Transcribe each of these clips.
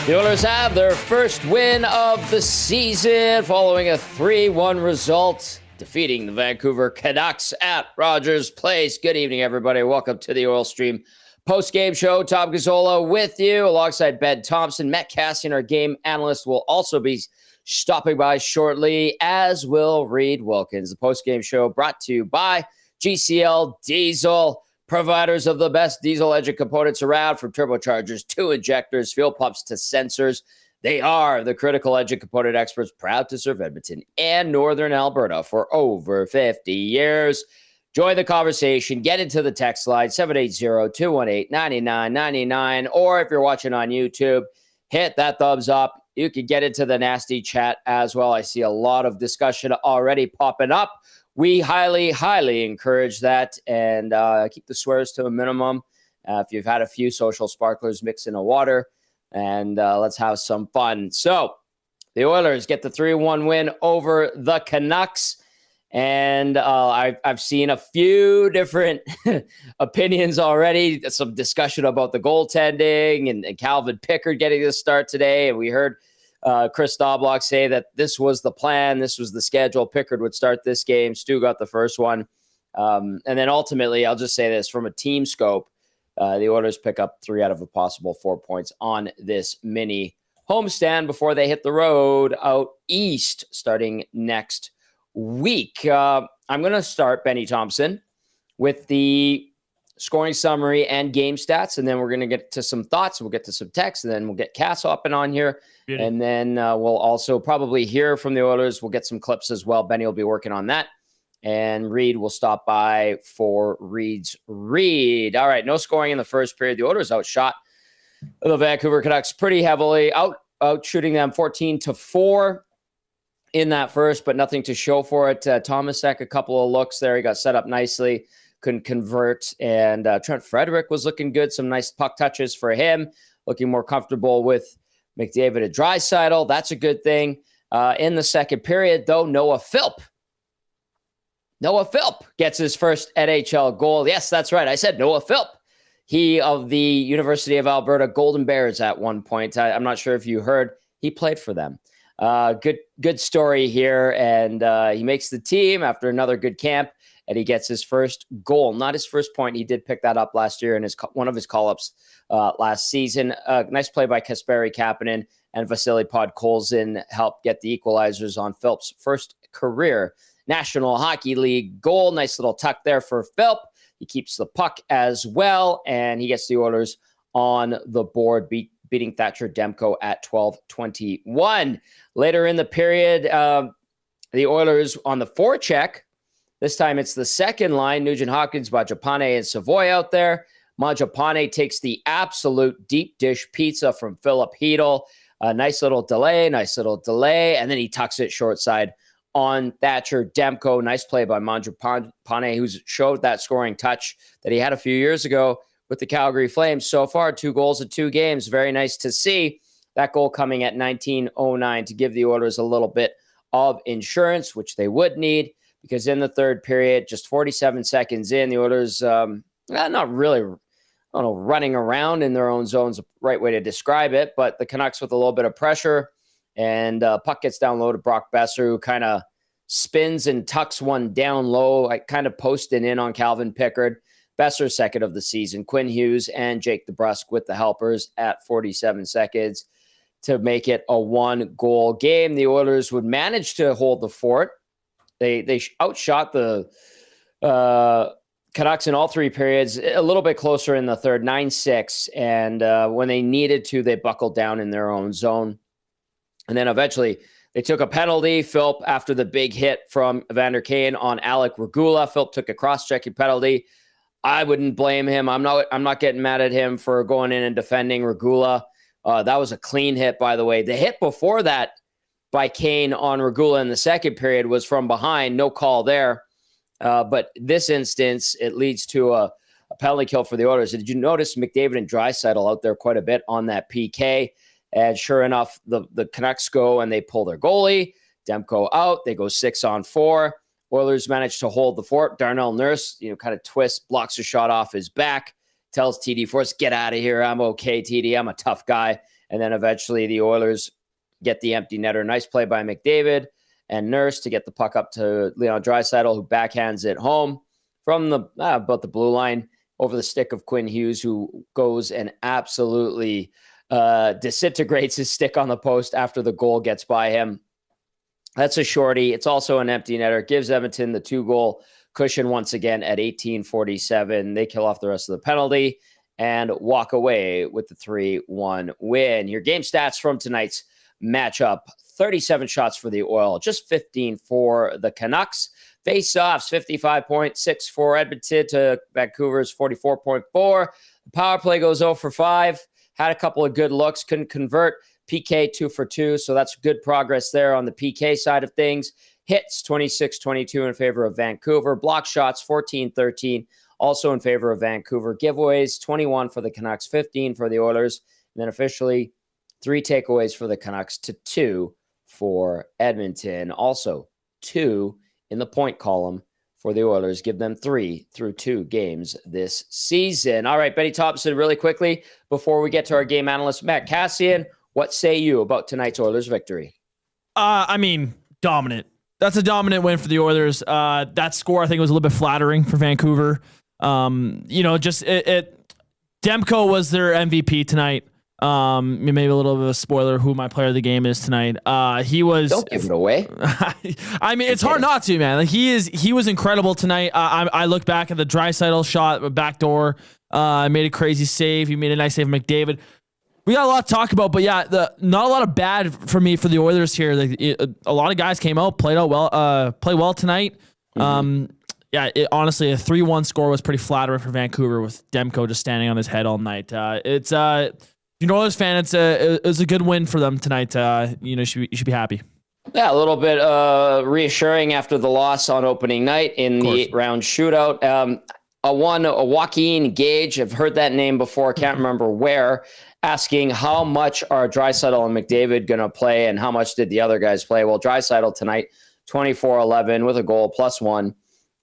The Oilers have their first win of the season following a 3-1 result, defeating the Vancouver Canucks at Rogers Place. Good evening, everybody. Welcome to the Oil Stream post-game show. Tom Gazzola with you alongside Ben Thomson. Matt Cassian, our game analyst, will also be stopping by shortly, as will Reed Wilkins. The post-game show brought to you by GCL Diesel, providers of the best diesel engine components around, from turbochargers to injectors, fuel pumps to sensors. They are the critical engine component experts, proud to serve Edmonton and Northern Alberta for over 50 years. Join the conversation. Get into the text line, 780-218-9999. Or if you're watching on YouTube, hit that thumbs up. You can get into the nasty chat as well. I see a lot of discussion already popping up. We highly, highly encourage that, and keep the swears to a minimum. If you've had a few social sparklers, mix in a water, and let's have some fun. So the Oilers get the 3-1 win over the Canucks, and I've seen a few different opinions already. Some discussion about the goaltending and Calvin Pickard getting the start today, and we heard Chris Knobloch say that this was the plan, this was the schedule. Pickard would start this game. Stu got the first one. And then ultimately, I'll just say this, from a team scope, the Oilers pick up 3 out of a possible 4 points on this mini homestand before they hit the road out east starting next week. I'm going to start, Benny Thompson, with the scoring summary and game stats, and then we're going to get to some thoughts. We'll get to some text, and then we'll get Cass hopping on here. Beauty. And then we'll also probably hear from the Oilers. We'll get some clips as well. Benny will be working on that, and Reed will stop by for Reed's Read. All right, no scoring in the first period. The Oilers outshot the Vancouver Canucks pretty heavily, out shooting them 14-4 in that first, but nothing to show for it. Thomasek, a couple of looks there. He got set up nicely, couldn't convert, and Trent Frederick was looking good. Some nice puck touches for him, looking more comfortable with McDavid and Draisaitl. That's a good thing. In the second period, though, Noah Philp gets his first NHL goal. Yes, that's right. I said Noah Philp. He of the University of Alberta Golden Bears at one point. I'm not sure if you heard. He played for them. Good story here, and he makes the team after another good camp, and he gets his first goal. Not his first point. He did pick that up last year in one of his call-ups last season. Nice play by Kasperi Kapanen, and Vasily Podkolzin helped get the equalizers on Philp's first career National Hockey League goal. Nice little tuck there for Philp. He keeps the puck as well, and he gets the Oilers on the board, beating Thatcher Demko at 12:21. Later in the period, the Oilers on the forecheck. This time it's the second line, Nugent Hopkins, Mangiapane, and Savoy out there. Mangiapane takes the absolute deep dish pizza from Philip Hedl. Nice little delay, and then he tucks it short side on Thatcher Demko. Nice play by Mangiapane, who's showed that scoring touch that he had a few years ago with the Calgary Flames. So far, 2 goals in 2 games. Very nice to see. That goal coming at 19:09 to give the Oilers a little bit of insurance, which they would need, because in the third period, just 47 seconds in, the Oilers, not really, running around in their own zone is the right way to describe it, but the Canucks with a little bit of pressure, and puck gets down low to Brock Besser, who kind of spins and tucks one down low, kind of posting in on Calvin Pickard. Besser's second of the season. Quinn Hughes and Jake DeBrusk with the helpers at 47 seconds to make it a 1-goal game. The Oilers would manage to hold the fort. They outshot the Canucks in all 3 periods, a little bit closer in the third, 9-6. And when they needed to, they buckled down in their own zone. And then eventually they took a penalty. Philp, after the big hit from Evander Kane on Alec Regula, Philp took a cross-checking penalty. I wouldn't blame him. I'm not getting mad at him for going in and defending Regula. That was a clean hit, by the way. The hit before that by Kane on Regula in the second period was from behind. No call there. But this instance, it leads to a penalty kill for the Oilers. Did you notice McDavid and Draisaitl out there quite a bit on that PK? And sure enough, the Canucks go and they pull their goalie. Demko out. They go 6-on-4. Oilers manage to hold the fort. Darnell Nurse, kind of twists, blocks a shot off his back, tells TD Force, get out of here. I'm okay, TD. I'm a tough guy. And then eventually the Oilers get the empty netter. Nice play by McDavid and Nurse to get the puck up to Leon Draisaitl, who backhands it home from about the blue line over the stick of Quinn Hughes, who goes and absolutely disintegrates his stick on the post after the goal gets by him. That's a shorty. It's also an empty netter. Gives Edmonton the 2-goal cushion once again at 18:47. They kill off the rest of the penalty and walk away with the 3-1 win. Your game stats from tonight's matchup: 37 shots for the Oil, just 15 for the Canucks. Face-offs, 55.6 for Edmonton to Vancouver's 44.4. The power play goes 0 for 5. Had a couple of good looks, couldn't convert. PK 2 for 2, so that's good progress there on the PK side of things. Hits 26-22 in favor of Vancouver. Block shots 14-13, also in favor of Vancouver. Giveaways 21 for the Canucks, 15 for the Oilers, and then officially 3 takeaways for the Canucks to 2 for Edmonton. Also 2 in the point column for the Oilers. Give them 3 through 2 games this season. All right, Benny Thompson, really quickly before we get to our game analyst Matt Cassian, what say you about tonight's Oilers victory? Dominant. That's a dominant win for the Oilers. That score, I think, was a little bit flattering for Vancouver. Demko was their MVP tonight. Maybe a little bit of a spoiler who my player of the game is tonight. He was. Don't give it away. It's hard not to, man. Like, he was incredible tonight. I look back at the Draisaitl shot, backdoor. Made a crazy save. He made a nice save from McDavid. We got a lot to talk about, but yeah, not a lot of bad for me for the Oilers here. A lot of guys came out, played well tonight. Mm-hmm. Honestly, a 3-1 score was pretty flattering for Vancouver with Demko just standing on his head all night. If you're an Oilers fan, it was a good win for them tonight. You should be happy. Yeah, a little bit reassuring after the loss on opening night in the 8-round shootout. A Joaquin Gage, I've heard that name before, can't remember where, asking how much are Draisaitl and McDavid going to play and how much did the other guys play? Well, Draisaitl tonight, 24-11 with a goal, +1,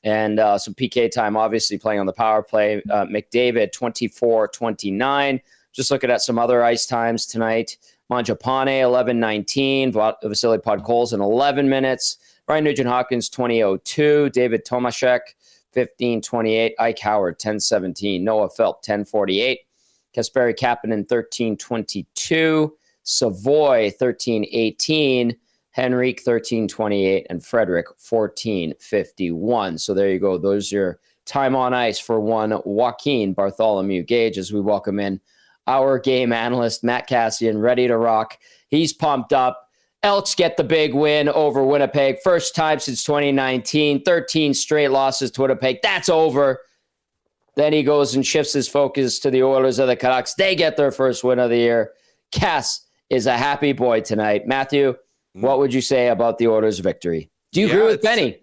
and some PK time, obviously playing on the power play. McDavid, 24-29. Just looking at some other ice times tonight. Mangiapane, 11-19. Vasily Podkolzin, 11 minutes. Ryan Nugent-Hopkins, 20-02. David Tomashek, 15-28. Ike Howard, 10-17. Noah Philp, 10-48. Kasperi Kapanen, 13-22. Savoy, 13-18. Henrique, 13-28. And Frederick, 14-51. So there you go. Those are your time on ice for one Joaquin Bartholomew Gage as we welcome in our game analyst, Matt Cassian, ready to rock. He's pumped up. Elks get the big win over Winnipeg. First time since 2019. 13 straight losses to Winnipeg. That's over. Then he goes and shifts his focus to the Oilers of the Canucks. They get their first win of the year. Cass is a happy boy tonight. Matthew, what would you say about the Oilers' victory? Do you agree with Benny?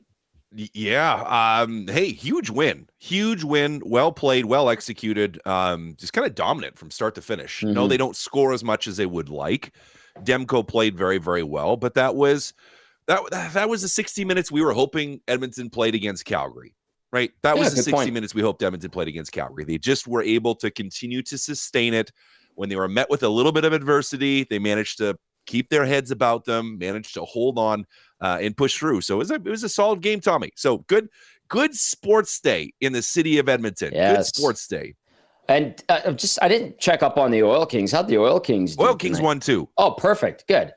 Yeah. Hey, huge win. Huge win. Well played, well executed. Just kind of dominant from start to finish. Mm-hmm. No, they don't score as much as they would like. Demko played very, very well, but that was the 60 minutes we were hoping Edmonton played against Calgary. Right? That was the 60 minutes we hoped Edmonton played against Calgary. They just were able to continue to sustain it. When they were met with a little bit of adversity, they managed to keep their heads about them, managed to hold on and push through. So it was a solid game, Tommy. So good sports day in the city of Edmonton. Yes. Good sports day. And I didn't check up on the Oil Kings. How'd the Oil Kings do? Oil Kings tonight? Won too. Oh, perfect. Good.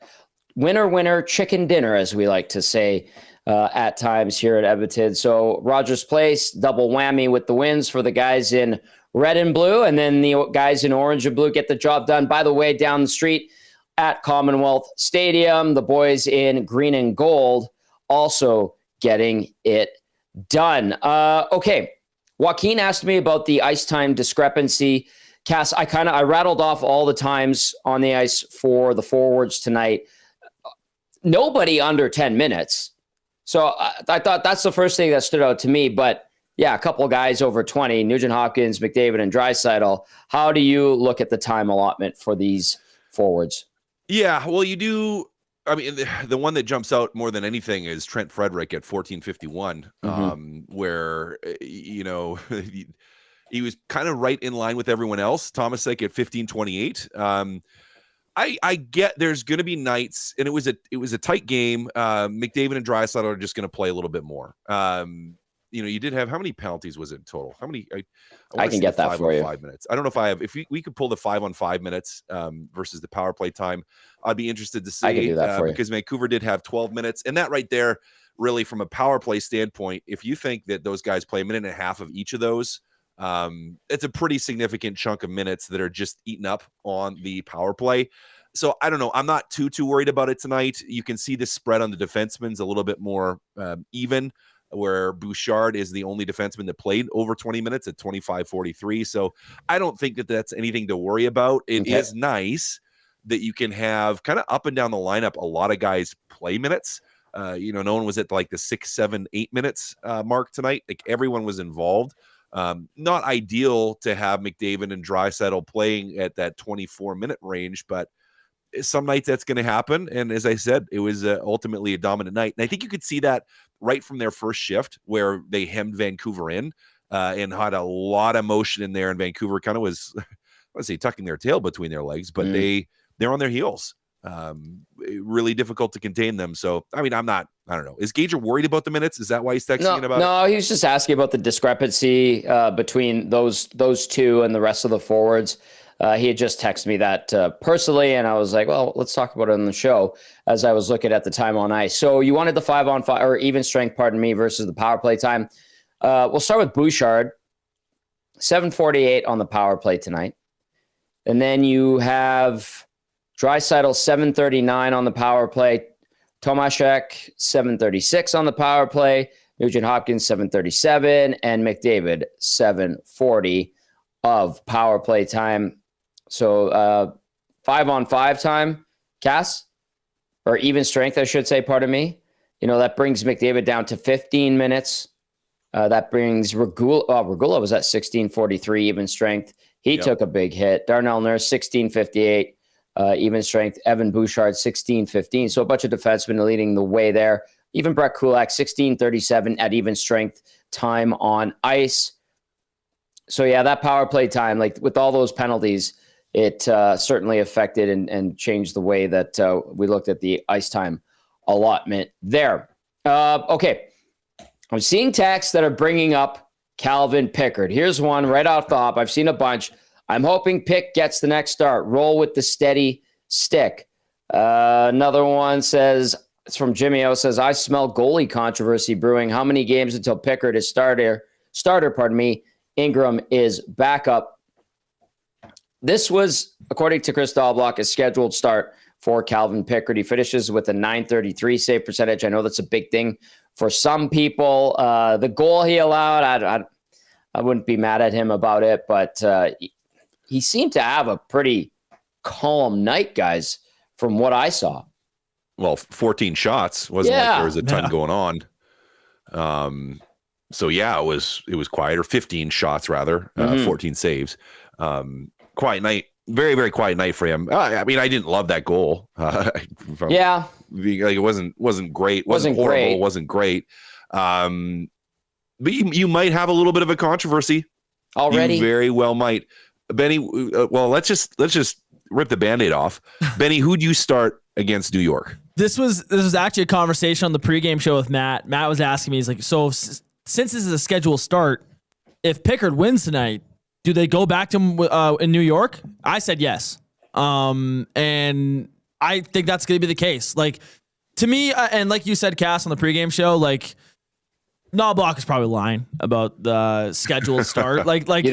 Winner, chicken dinner, as we like to say at times here at Edmonton. So Rogers Place, double whammy with the wins for the guys in red and blue, and then the guys in orange and blue get the job done. By the way, down the street at Commonwealth Stadium, the boys in green and gold also getting it done. Okay, Joaquin asked me about the ice time discrepancy. Cass, I rattled off all the times on the ice for the forwards tonight. Nobody under 10 minutes. So I thought that's the first thing that stood out to me. But yeah, a couple of guys over 20, Nugent-Hopkins, McDavid, and Draisaitl. How do you look at the time allotment for these forwards? Yeah, well, you do. I mean, the one that jumps out more than anything is Trent Frederick at 14:51, where, he was kind of right in line with everyone else. Thomasek at 15:28. I get there's going to be nights, and it was a tight game. McDavid and Draisaitl are just going to play a little bit more. You did have, how many penalties was it in total? How many? I can get that for you. 5 minutes. I don't know if I have. If we could pull the 5-on-5 minutes versus the power play time, I'd be interested to see. I can do that for you, because Vancouver did have 12 minutes, and that right there, really from a power play standpoint, if you think that those guys play a minute and a half of each of those, it's a pretty significant chunk of minutes that are just eaten up on the power play. So I don't know. I'm not too worried about it tonight. You can see the spread on the defensemen's a little bit more even, where Bouchard is the only defenseman that played over 20 minutes at 25-43. So I don't think that that's anything to worry about. It is nice that you can have kind of up and down the lineup a lot of guys play minutes. No one was at like the 6, 7, 8 minutes mark tonight. Like everyone was involved. Not ideal to have McDavid and Draisaitl playing at that 24-minute range, but some nights that's going to happen. And as I said, it was ultimately a dominant night. And I think you could see that right from their first shift, where they hemmed Vancouver in and had a lot of motion in there. And Vancouver kind of was, I want to say, tucking their tail between their legs, but they're on their heels. Really difficult to contain them. So, I mean, I don't know. Is Gager worried about the minutes? Is that why he's texting about it? No, he was just asking about the discrepancy between those two and the rest of the forwards. He had just texted me that personally, and I was like, well, let's talk about it on the show as I was looking at the time on ice. So you wanted the 5-on-5 or even strength, versus the power play time. We'll start with Bouchard, 7:48 on the power play tonight. And then you have Draisaitl, 7:39 on the power play. Tomaszek, 7:36 on the power play. Nugent Hopkins, 7:37. And McDavid, 7:40 of power play time. So 5-on-5 time, Cass, or even strength, I should say, pardon me. That brings McDavid down to 15 minutes. That brings Regula was at 16:43 even strength. He took a big hit. Darnell Nurse, 16:58 even strength. Evan Bouchard, 16:15. So a bunch of defensemen leading the way there. Even Brett Kulak, 16:37 at even strength time on ice. So yeah, that power play time, like with all those penalties, it certainly affected and changed the way that we looked at the ice time allotment there. Okay, I'm seeing texts that are bringing up Calvin Pickard. Here's one right off the hop. I've seen a bunch. I'm hoping Pick gets the next start. Roll with the steady stick. Another one says, it's from Jimmy O, says, I smell goalie controversy brewing. How many games until Pickard is starter, Ingram is backup. This was, according to Chris Dahlblock, a scheduled start for Calvin Pickard. He finishes with a .933 save percentage. I know that's a big thing for some people. The goal he allowed, I wouldn't be mad at him about it, but he seemed to have a pretty calm night, guys, from what I saw. Well, 14 shots. Wasn't like there was a ton going on. So yeah, it was quieter. 15 shots rather, 14 saves. Quiet night, very, very quiet night for him. I mean, I didn't love that goal. Yeah, like it wasn't great. Wasn't horrible. Great. Wasn't great. But you might have a little bit of a controversy already. You very well might, Benny. Well, let's just rip the Band-Aid off. Benny, who'd you start against New York? This was actually a conversation on the pregame show with Matt. Matt was asking me, he's like, so since this is a scheduled start, if Pickard wins tonight, do they go back to him in New York? I said yes. And I think that's going to be the case. Like, to me, and like you said, Cass, on the pregame show, like, Knoblauch is probably lying about the scheduled start. Let's be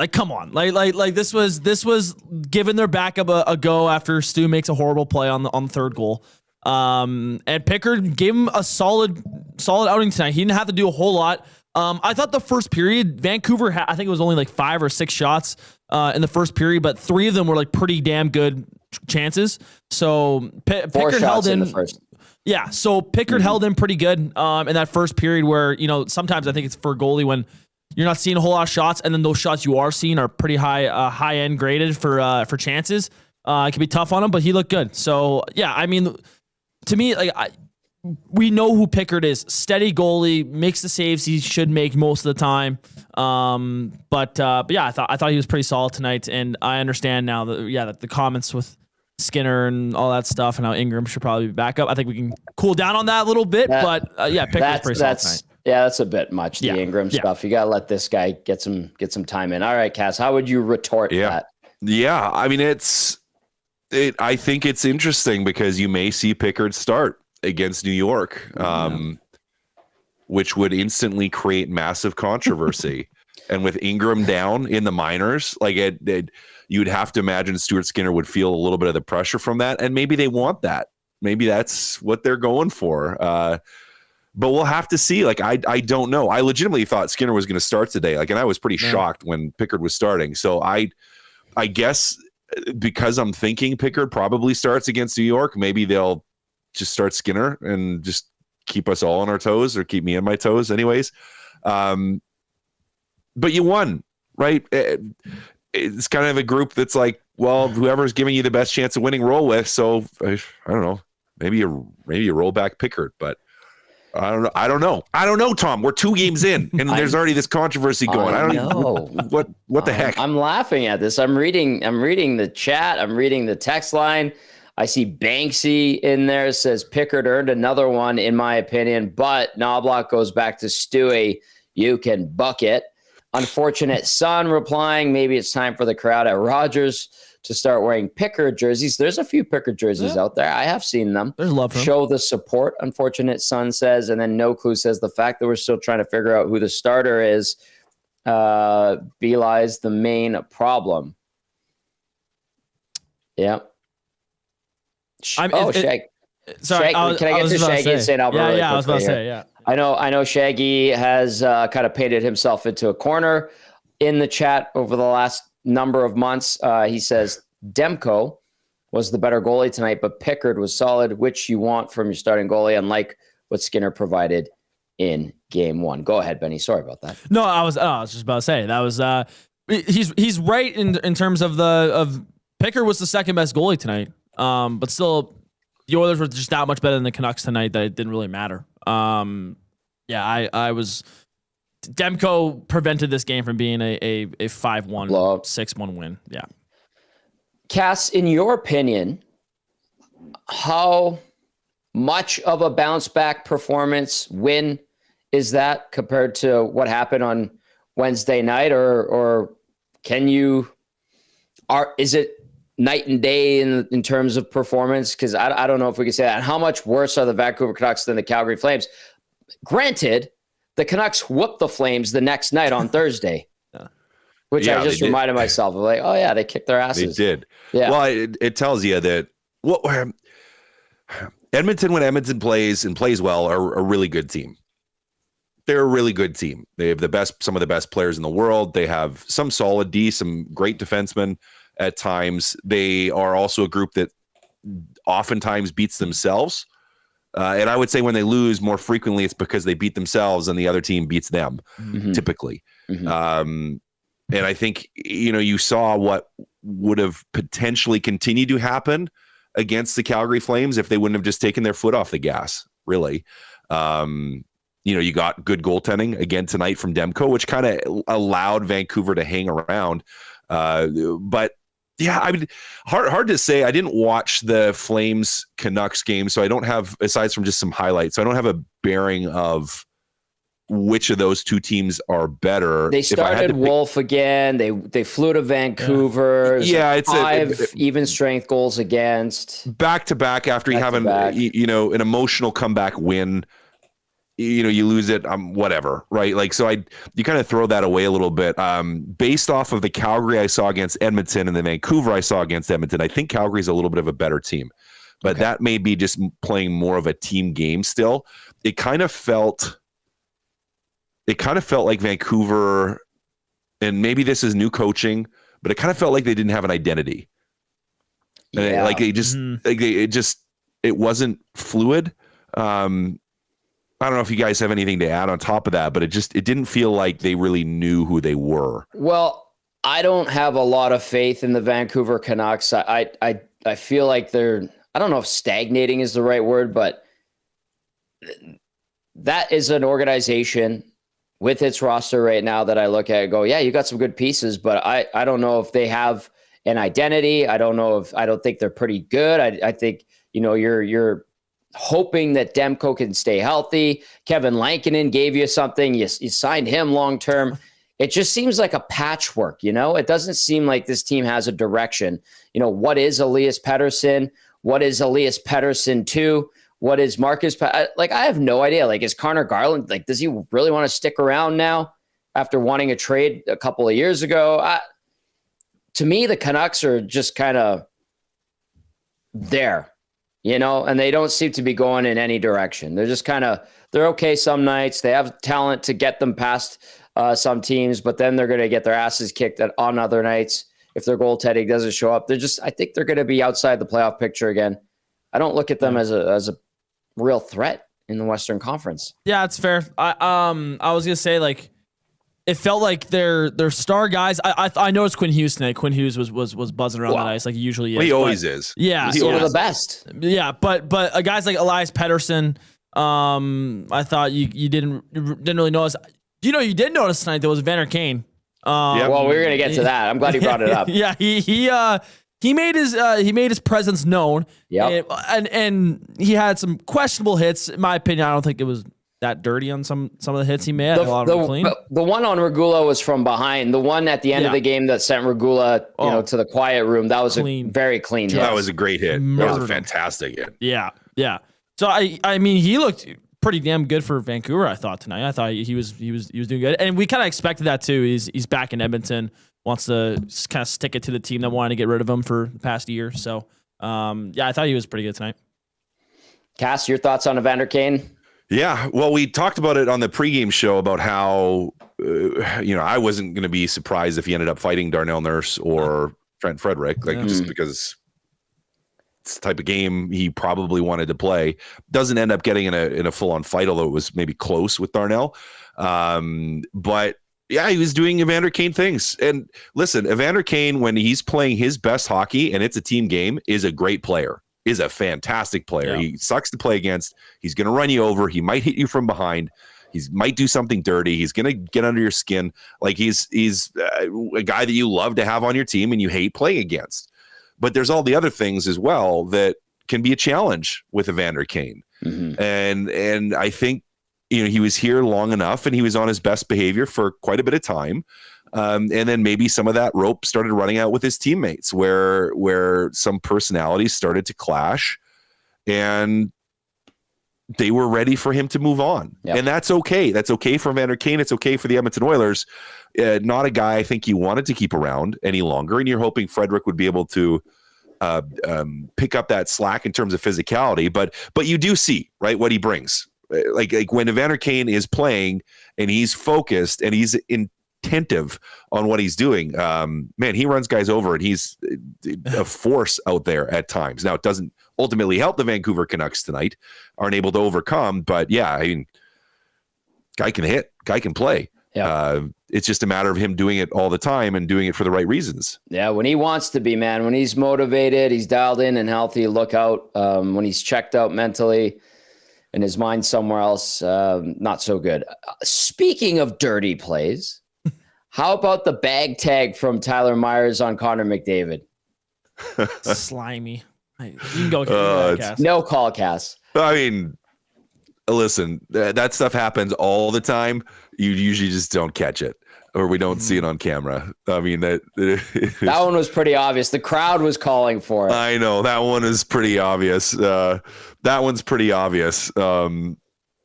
come on. Like this was giving their backup a go after Stu makes a horrible play on the third goal. And Pickard gave him a solid outing tonight. He didn't have to do a whole lot. I thought the first period, Vancouver I think it was only like 5 or 6 shots in the first period, but 3 of them were like pretty damn good chances. So Pickard held in the first. Yeah, so Pickard held in pretty good in that first period where, sometimes I think it's for a goalie when you're not seeing a whole lot of shots, and then those shots you are seeing are pretty high end graded for chances. It can be tough on him, but he looked good. So yeah, I mean, to me, like we know who Pickard is. Steady goalie, makes the saves he should make most of the time. But yeah, I thought he was pretty solid tonight, and I understand now that the comments with Skinner and all that stuff, and how Ingram should probably be back up. I think we can cool down on that a little bit, but Pickard's pretty solid tonight. Yeah, that's a bit much, the Ingram stuff. You got to let this guy get some time in. All right, Cass, how would you retort that? Yeah, I mean, I think it's interesting because you may see Pickard start against New York, which would instantly create massive controversy. And with Ingram down in the minors, like you'd have to imagine Stuart Skinner would feel a little bit of the pressure from that. And maybe they want that. Maybe that's what they're going for. But we'll have to see. Like, I don't know. I legitimately thought Skinner was going to start today. Like, and I was pretty shocked when Pickard was starting. So I guess because I'm thinking Pickard probably starts against New York, maybe they'll just start Skinner and just keep us all on our toes, or keep me on my toes anyways. But you won, right? It's kind of a group that's like, well, whoever's giving you the best chance of winning, roll with. So I don't know. Maybe you roll back Pickard, but I don't know, Tom. We're 2 games in, and there's already this controversy going. I don't know what the heck. I'm laughing at this. I'm reading the chat. I'm reading the text line. I see Banksy in there, says Pickard earned another one, in my opinion, but Knobloch goes back to Stewie. You can bucket. Unfortunate Son replying, maybe it's time for the crowd at Rogers to start wearing Pickard jerseys. There's a few Pickard jerseys out there. I have seen them. There's love for Show the support, Unfortunate Son says. And then No Clue says the fact that we're still trying to figure out who the starter is belies the main problem. Yeah. Shaggy. Sorry, can I get to Shaggy in St. Albert? Yeah, I was about to say, yeah. I know Shaggy has kind of painted himself into a corner in the chat over the last number of months. He says Demko was the better goalie tonight, but Pickard was solid, which you want from your starting goalie, unlike what Skinner provided in game 1. Go ahead, Benny. Sorry about that. No, I was just about to say that was he's right in terms of Pickard was the second best goalie tonight. But still, the Oilers were just that much better than the Canucks tonight that it didn't really matter. I was Demko prevented this game from being a 5-1, 6-1 win. Yeah. Cass, in your opinion, how much of a bounce back performance win is that compared to what happened on Wednesday night, or is it night and day in terms of performance? Because I don't know if we can say that. How much worse are the Vancouver Canucks than the Calgary Flames? Granted, the Canucks whooped the Flames the next night on Thursday, which I just reminded myself of, like, oh yeah, they kicked their asses. They did. Yeah. Well, it tells you that Edmonton, when Edmonton plays and plays well, are a really good team. They're a really good team. They have some of the best players in the world. They have some solid D, some great defensemen at times. They are also a group that oftentimes beats themselves. And I would say when they lose, more frequently it's because they beat themselves and the other team beats them, typically. And I think, you saw what would have potentially continued to happen against the Calgary Flames if they wouldn't have just taken their foot off the gas, really. You got good goaltending again tonight from Demko, which kind of allowed Vancouver to hang around. But yeah, I mean, hard to say. I didn't watch the Flames Canucks game, so I don't have, aside from just some highlights, so I don't have a bearing of which of those two teams are better. They started Wolf again. They flew to Vancouver. Yeah, it's 5 even strength goals against back to back after you have an an emotional comeback win. You lose it, whatever, right? Like, so you kind of throw that away a little bit. Based off of the Calgary I saw against Edmonton and the Vancouver I saw against Edmonton, I think Calgary's a little bit of a better team, but that may be just playing more of a team game still. It kind of felt like Vancouver, and maybe this is new coaching, but it kind of felt like they didn't have an identity. Yeah. Like they just, it wasn't fluid. I don't know if you guys have anything to add on top of that, but it didn't feel like they really knew who they were. Well, I don't have a lot of faith in the Vancouver Canucks. I feel like they're, I don't know if stagnating is the right word, but that is an organization with its roster right now that I look at and go, yeah, you got some good pieces, but I don't know if they have an identity. I don't think they're pretty good. I think, you're hoping that Demko can stay healthy. Kevin Lankinen gave you something. You signed him long-term. It just seems like a patchwork, It doesn't seem like this team has a direction. What is Elias Pettersson? What is Elias Pettersson 2? What is Marcus? I have no idea. Is Connor Garland, does he really want to stick around now after wanting a trade a couple of years ago? To me, the Canucks are just kind of there, and they don't seem to be going in any direction. They're just they're okay some nights. They have talent to get them past some teams, but then they're going to get their asses kicked on other nights if their goaltending doesn't show up. I think they're going to be outside the playoff picture again. I don't look at them as a real threat in the Western Conference. Yeah, it's fair. I was gonna say it felt like their star guys. I noticed Quinn Hughes tonight. Quinn Hughes was buzzing around the ice like he usually is. Well, he always is. Yeah, he's one of the best. Yeah, but guys like Elias Pettersson, I thought you didn't really notice. You did notice tonight there was Vander Kane. Well, we were gonna get to that. I'm glad you brought it up. Yeah, he made his presence known. Yeah, and he had some questionable hits. In my opinion, I don't think it was that dirty on some of the hits he made. A lot of them clean. The one on Regula was from behind. The one at the end of the game that sent Regula, to the quiet room, that was clean. A very clean hit. That was a great hit. That was a fantastic hit. Yeah. So I mean, he looked pretty damn good for Vancouver, I thought tonight. I thought he was doing good, and we kind of expected that too. He's back in Edmonton, wants to kind of stick it to the team that wanted to get rid of him for the past year. So I thought he was pretty good tonight. Cass, your thoughts on Evander Kane? Yeah, well, we talked about it on the pregame show about how I wasn't going to be surprised if he ended up fighting Darnell Nurse or Trent Frederick, just because it's the type of game he probably wanted to play. Doesn't end up getting in a full-on fight, although it was maybe close with Darnell. But yeah, he was doing Evander Kane things. And listen, Evander Kane, when he's playing his best hockey and it's a team game, is a great player, is a fantastic player. Yeah. He sucks to play against. He's going to run you over. He might hit you from behind. He might do something dirty. He's going to get under your skin. He's a guy that you love to have on your team and you hate playing against. But there's all the other things as well that can be a challenge with Evander Kane. Mm-hmm. And I think, he was here long enough and he was on his best behavior for quite a bit of time. And then maybe some of that rope started running out with his teammates where some personalities started to clash and they were ready for him to move on. Yep. And that's okay. That's okay for Evander Kane. It's okay for the Edmonton Oilers. Not a guy I think you wanted to keep around any longer. And you're hoping Frederick would be able to pick up that slack in terms of physicality. But you do see, right, what he brings. Like when Evander Kane is playing and he's focused and he's attentive on what he's doing, man, he runs guys over and he's a force out there at times. Now, it doesn't ultimately help the Vancouver Canucks tonight, aren't able to overcome, but yeah, I mean, guy can hit, guy can play. Yeah. It's just a matter of him doing it all the time and doing it for the right reasons. Yeah, when he wants to be, man, when he's motivated, he's dialed in and healthy, look out. When he's checked out mentally and his mind somewhere else, not so good. Speaking of dirty plays, how about the bag tag from Tyler Myers on Connor McDavid? Slimy. You can go Cass. No call, Cass. I mean, listen, that stuff happens all the time. You usually just don't catch it, or we don't see it on camera. I mean, that one was pretty obvious. The crowd was calling for it. I know that one is pretty obvious. That one's pretty obvious. I mean,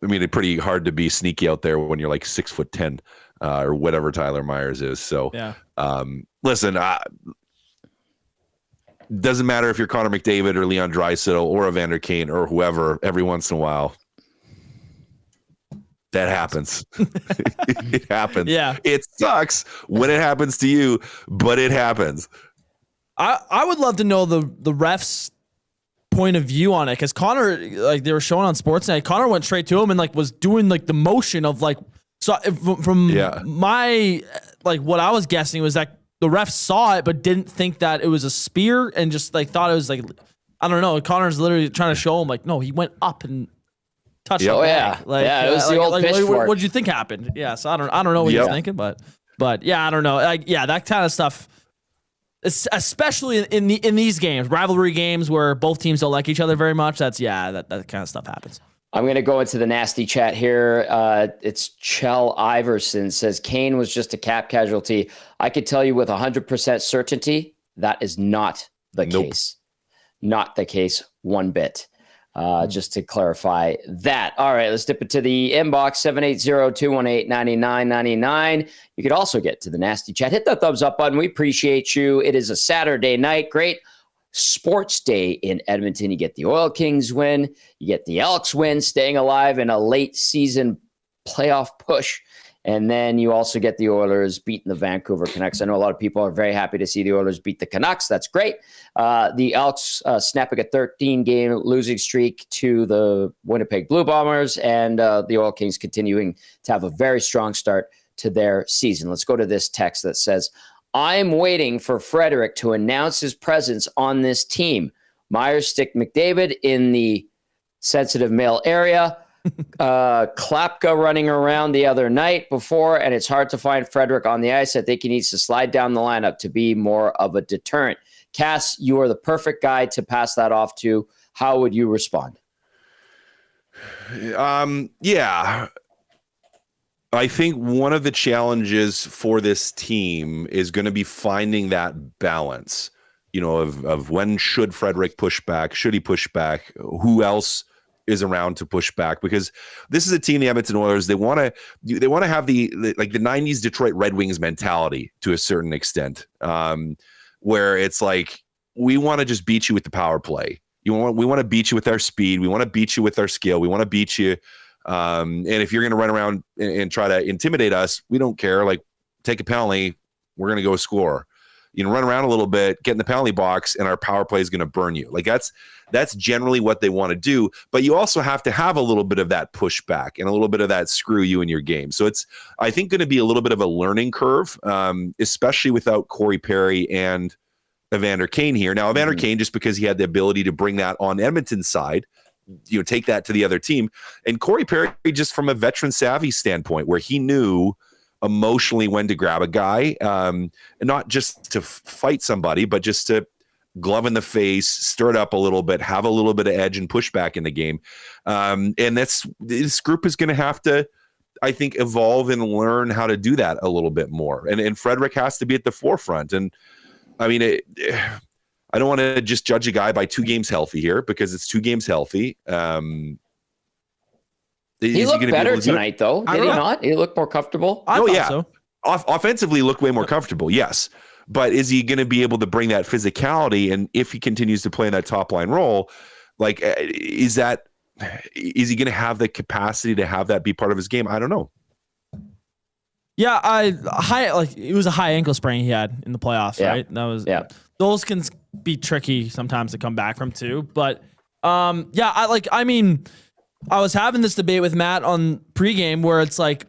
it's pretty hard to be sneaky out there when you're like 6'10", or whatever Tyler Myers is. So, yeah. Listen, doesn't matter if you're Connor McDavid or Leon Draisaitl or Evander Kane or whoever. Every once in a while, that happens. It happens. Yeah. It sucks when it happens to you, but it happens. I would love to know the refs' point of view on it, because Connor, like they were showing on Sportsnet, Connor went straight to him and like was doing like the motion of like, so from my, like what I was guessing was that the ref saw it but didn't think that it was a spear and just like thought it was like, I don't know. Connor's literally trying to show him like, no, he went up and touch. It was the old pitchfork. What did you think happened? Yeah, so I don't know what you're thinking, but yeah, I don't know. That kind of stuff, especially in these games, rivalry games where both teams don't like each other very much. That kind of stuff happens. I'm going to go into the nasty chat here. It's Chell Iverson says Kane was just a cap casualty. I could tell you with 100% certainty that is not the case. Not the case one bit. Just to clarify that. All right, let's dip into the inbox, 780-218-9999. You could also get to the nasty chat. Hit that thumbs up button. We appreciate you. It is a Saturday night. Great sports day in Edmonton. You get the Oil Kings win. You get the Elks win, staying alive in a late season playoff push. And then you also get the Oilers beating the Vancouver Canucks. I know a lot of people are very happy to see the Oilers beat the Canucks. That's great. The Elks snapping a 13-game losing streak to the Winnipeg Blue Bombers, and the Oil Kings continuing to have a very strong start to their season. Let's go to this text that says, I'm waiting for Frederic to announce his presence on this team. Myers stick McDavid in the sensitive male area. Klapka running around the other night before, and it's hard to find Frederic on the ice. I think he needs to slide down the lineup to be more of a deterrent. Cass, you are the perfect guy to pass that off to. How would you respond? Yeah. I think one of the challenges for this team is going to be finding that balance, of when should Frederic push back? Should he push back? Who else is around to push back? Because this is a team, the Edmonton Oilers, they want to have the 90s Detroit Red Wings mentality to a certain extent, where it's like, we want to just beat you with the power play. We want to beat you with our speed. We want to beat you with our skill. We want to beat you. And if you're going to run around and try to intimidate us, we don't care. Like, take a penalty, we're going to go score. Run around a little bit, get in the penalty box, and our power play is going to burn you. Like, that's generally what they want to do. But you also have to have a little bit of that pushback and a little bit of that screw you in your game. So it's, I think, going to be a little bit of a learning curve, especially without Corey Perry and Evander Kane here. Now, Evander Kane, just because he had the ability to bring that on Edmonton's side, take that to the other team. And Corey Perry, just from a veteran savvy standpoint, where he knew emotionally when to grab a guy, and not just to fight somebody, but just to glove in the face, stir it up a little bit, have a little bit of edge and pushback in the game. And this group is going to have to, I think, evolve and learn how to do that a little bit more. And Frederic has to be at the forefront. And I mean, I don't want to just judge a guy by 2 games healthy here, because it's 2 games healthy. He looked better tonight, though. Did he not? He looked more comfortable. I thought so. Offensively, looked way more comfortable. Yes, but is he going to be able to bring that physicality? And if he continues to play in that top line role, like, is he going to have the capacity to have that be part of his game? I don't know. Yeah, it was a high ankle sprain he had in the playoffs, right? That was those can be tricky sometimes to come back from too. But I was having this debate with Matt on pregame where it's like,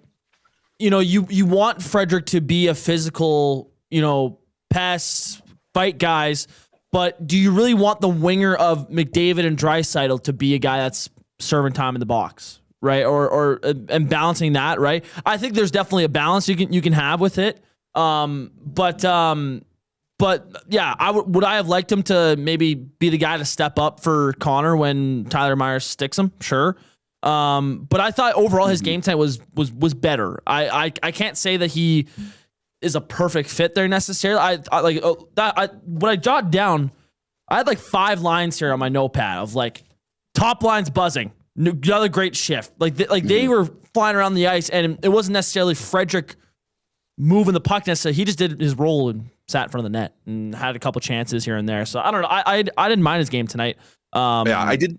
you want Frederic to be a physical, pass, fight guys, but do you really want the winger of McDavid and Draisaitl to be a guy that's serving time in the box, right? And balancing that, right? I think there's definitely a balance you can have with it. But yeah, would I have liked him to maybe be the guy to step up for Connor when Tyler Myers sticks him? Sure. But I thought overall his game tonight was better. I can't say that he is a perfect fit there necessarily. What I jotted down, I had like 5 lines here on my notepad of like top lines buzzing, another great shift. They were flying around the ice, and it wasn't necessarily Frederic moving the puck necessarily. He just did his role and sat in front of the net and had a couple chances here and there. So I don't know. I didn't mind his game tonight. I did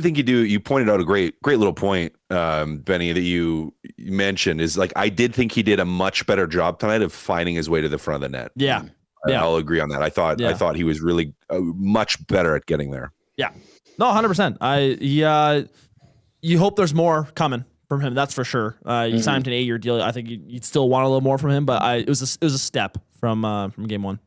think you pointed out a great little point, Benny, that you mentioned is like, I did think he did a much better job tonight of finding his way to the front of the net. Yeah. I'll agree on that. I thought he was really much better at getting there. Yeah. No, 100%. You hope there's more coming from him. That's for sure. You signed him to an 8-year deal. I think you'd still want a little more from him, but it was a step from game one.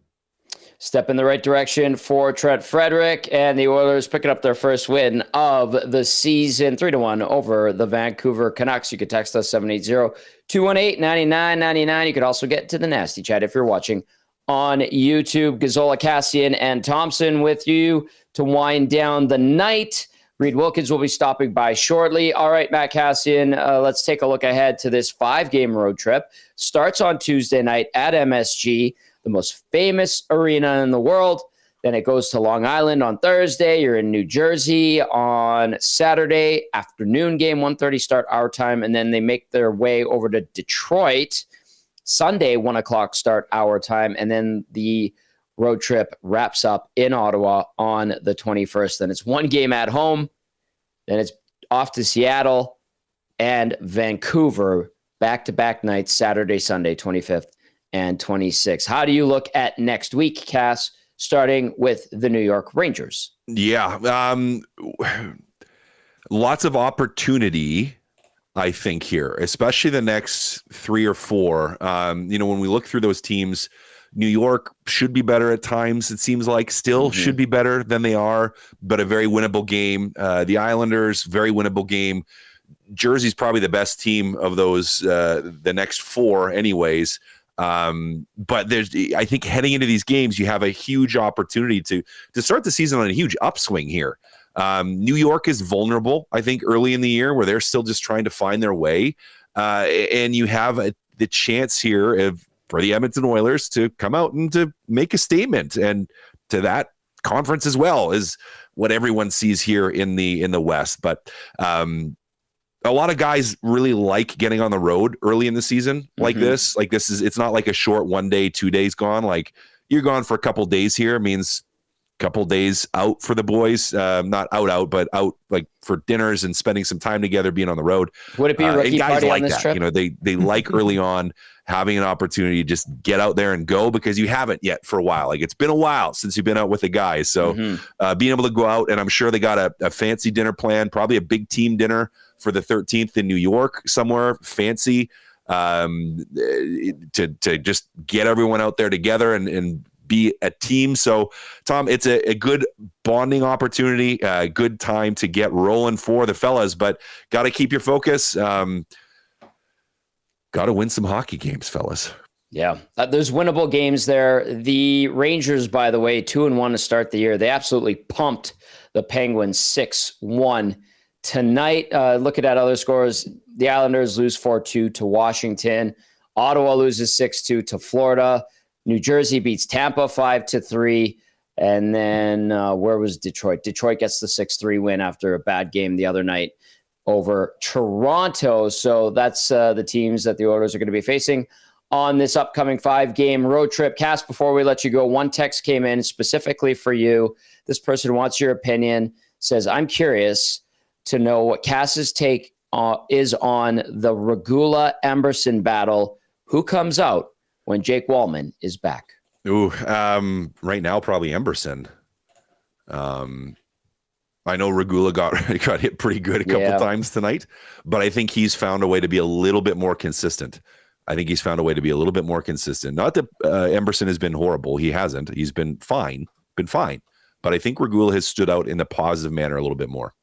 step in the right direction for Trent Frederick, and the Oilers picking up their first win of the season, 3-1 over the Vancouver Canucks. You could text us 780-218-9999. You could also get to the Nasty Chat if you're watching on YouTube. Gazzola, Cassian, and Thomson with you to wind down the night. Reed Wilkins will be stopping by shortly. All right, Matt Cassian, let's take a look ahead to this 5-game road trip. Starts on Tuesday night at MSG, the most famous arena in the world. Then it goes to Long Island on Thursday. You're in New Jersey on Saturday. Afternoon game, 1:30 start our time. And then they make their way over to Detroit. Sunday, 1 o'clock start our time. And then the road trip wraps up in Ottawa on the 21st. Then it's one game at home. Then it's off to Seattle and Vancouver, back-to-back nights, Saturday, Sunday, 25th and 26th. How do you look at next week, Cass, starting with the New York Rangers? Yeah. Lots of opportunity, I think, here, especially the next 3 or 4. When we look through those teams, New York should be better at times. It seems like still should be better than they are, but a very winnable game. The Islanders, very winnable game. Jersey's probably the best team of those, the next 4 anyways. But I think heading into these games, you have a huge opportunity to start the season on a huge upswing here. New York is vulnerable, I think, early in the year where they're still just trying to find their way. And you have the chance here for the Edmonton Oilers to come out and to make a statement, and to that conference as well is what everyone sees here in the West. But a lot of guys really like getting on the road early in the season like this. Like it's not like a short 1 day, 2 days gone. Like you're gone for a couple days here means couple days out for the boys, not out, but out like for dinners and spending some time together, being on the road. Would it be a rookie party on this trip? They like early on having an opportunity to just get out there and go, because you haven't yet for a while. Like it's been a while since you've been out with the guys. So being able to go out, and I'm sure they got a fancy dinner plan, probably a big team dinner for the 13th in New York, somewhere fancy, to just get everyone out there together and be a team. So, Tom, it's a good bonding opportunity, a good time to get rolling for the fellas, but got to keep your focus. Got to win some hockey games, fellas. Yeah, there's winnable games there. The Rangers, by the way, 2-1 to start the year. They absolutely pumped the Penguins 6-1 tonight. Looking at other scores, the Islanders lose 4-2 to Washington. Ottawa loses 6-2 to Florida. New Jersey beats Tampa 5-3. And then where was Detroit? Detroit gets the 6-3 win after a bad game the other night over Toronto. So that's the teams that the Oilers are going to be facing on this upcoming 5-game road trip. Cass, before we let you go, one text came in specifically for you. This person wants your opinion, says, I'm curious to know what Cass's take is on the Regula-Emberson battle. Who comes out when Jake Wallman is back? Ooh, right now, probably Emberson. I know Regula got hit pretty good a couple times tonight, but I think he's found a way to be a little bit more consistent. Not that Emberson has been horrible. He hasn't. He's been fine. But I think Regula has stood out in a positive manner a little bit more.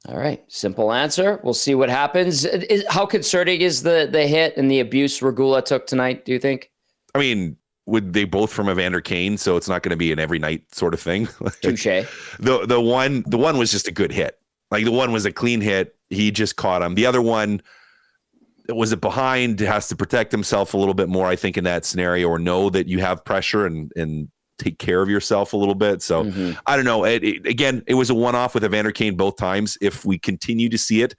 All right. Simple answer. We'll see what happens. How concerning is the hit and the abuse Regula took tonight, do you think? I mean, would they both from Evander Kane, so it's not going to be an every night sort of thing. Touche. The one was just a good hit. Like the one was a clean hit. He just caught him. The other one was it behind, has to protect himself a little bit more, I think, in that scenario, or know that you have pressure and take care of yourself a little bit. So I don't know. Again, it was a one-off with Evander Kane both times. If we continue to see it,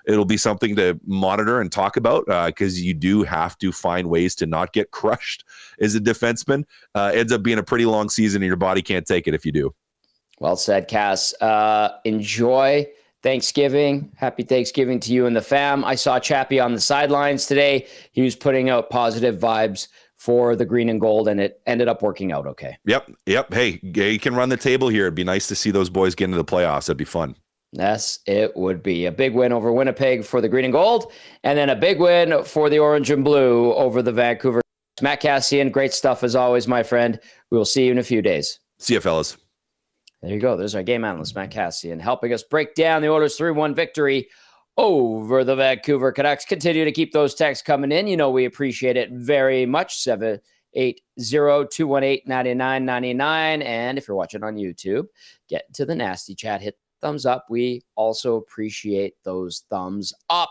it'll be something to monitor and talk about, because you do have to find ways to not get crushed as a defenseman. Ends up being a pretty long season, and your body can't take it if you do. Well said, Cass. Enjoy Thanksgiving. Happy Thanksgiving to you and the fam. I saw Chappie on the sidelines today. He was putting out positive vibes for the green and gold, and it ended up working out okay. Yep. Hey, you can run the table here. It'd be nice to see those boys get into the playoffs. That'd be fun. Yes, it would be. A big win over Winnipeg for the green and gold, and then a big win for the orange and blue over the Vancouver Matt Cassian, great stuff as always, my friend. We will see you in a few days. See you, fellas. There you go. There's our game analyst, Matt Cassian, helping us break down the Oilers' 3-1 victory over the Vancouver Canucks. Continue to keep those texts coming in. You know we appreciate it very much. 780-218-9999. And if you're watching on YouTube, get to the nasty chat. Hit thumbs up. We also appreciate those thumbs up.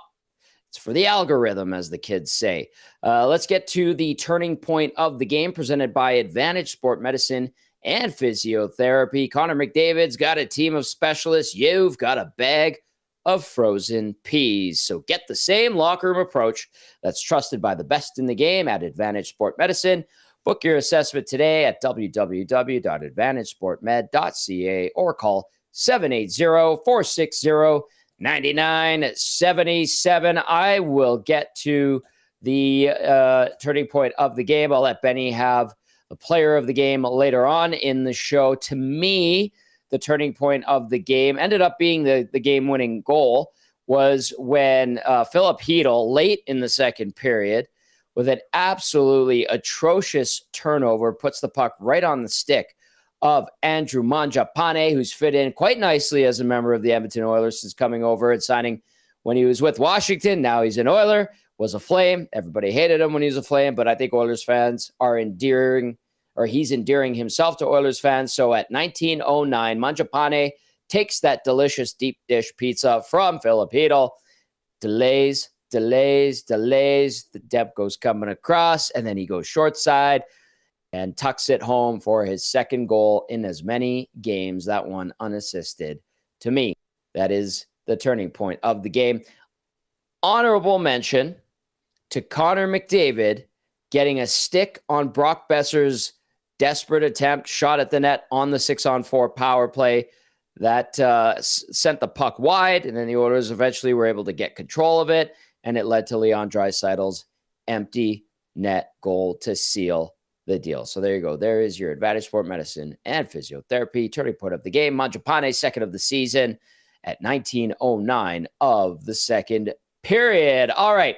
It's for the algorithm, as the kids say. Let's get to the turning point of the game presented by Advantage Sport Medicine and Physiotherapy. Connor McDavid's got a team of specialists. You've got a bag of frozen peas. So get the same locker room approach that's trusted by the best in the game at Advantage Sport Medicine. Book your assessment today at www.advantagesportmed.ca or call 780-460-9977. I will get to the turning point of the game. I'll let Benny have the player of the game later on in the show. To me, the turning point of the game ended up being the game-winning goal was when Philp late in the second period with an absolutely atrocious turnover puts the puck right on the stick of Andrew Mangiapane, who's fit in quite nicely as a member of the Edmonton Oilers since coming over and signing when he was with Washington. Now he's an Oiler, was a Flame. Everybody hated him when he was a Flame, but I think Oilers fans are he's endearing himself to Oilers fans. So at 19:09, Mangiapane takes that delicious deep dish pizza from Philp. Delays. The depth goes coming across, and then he goes short side and tucks it home for his second goal in as many games, that one unassisted. To me, that is the turning point of the game. Honorable mention to Connor McDavid getting a stick on Brock Besser's desperate attempt, shot at the net on the 6-on-4 power play that sent the puck wide, and then the Oilers eventually were able to get control of it, and it led to Leon Draisaitl's empty net goal to seal the deal. So there you go. There is your Advantage Sport Medicine and Physiotherapy turning point of the game. Mangiapane, second of the season at 19:09 of the second period. All right.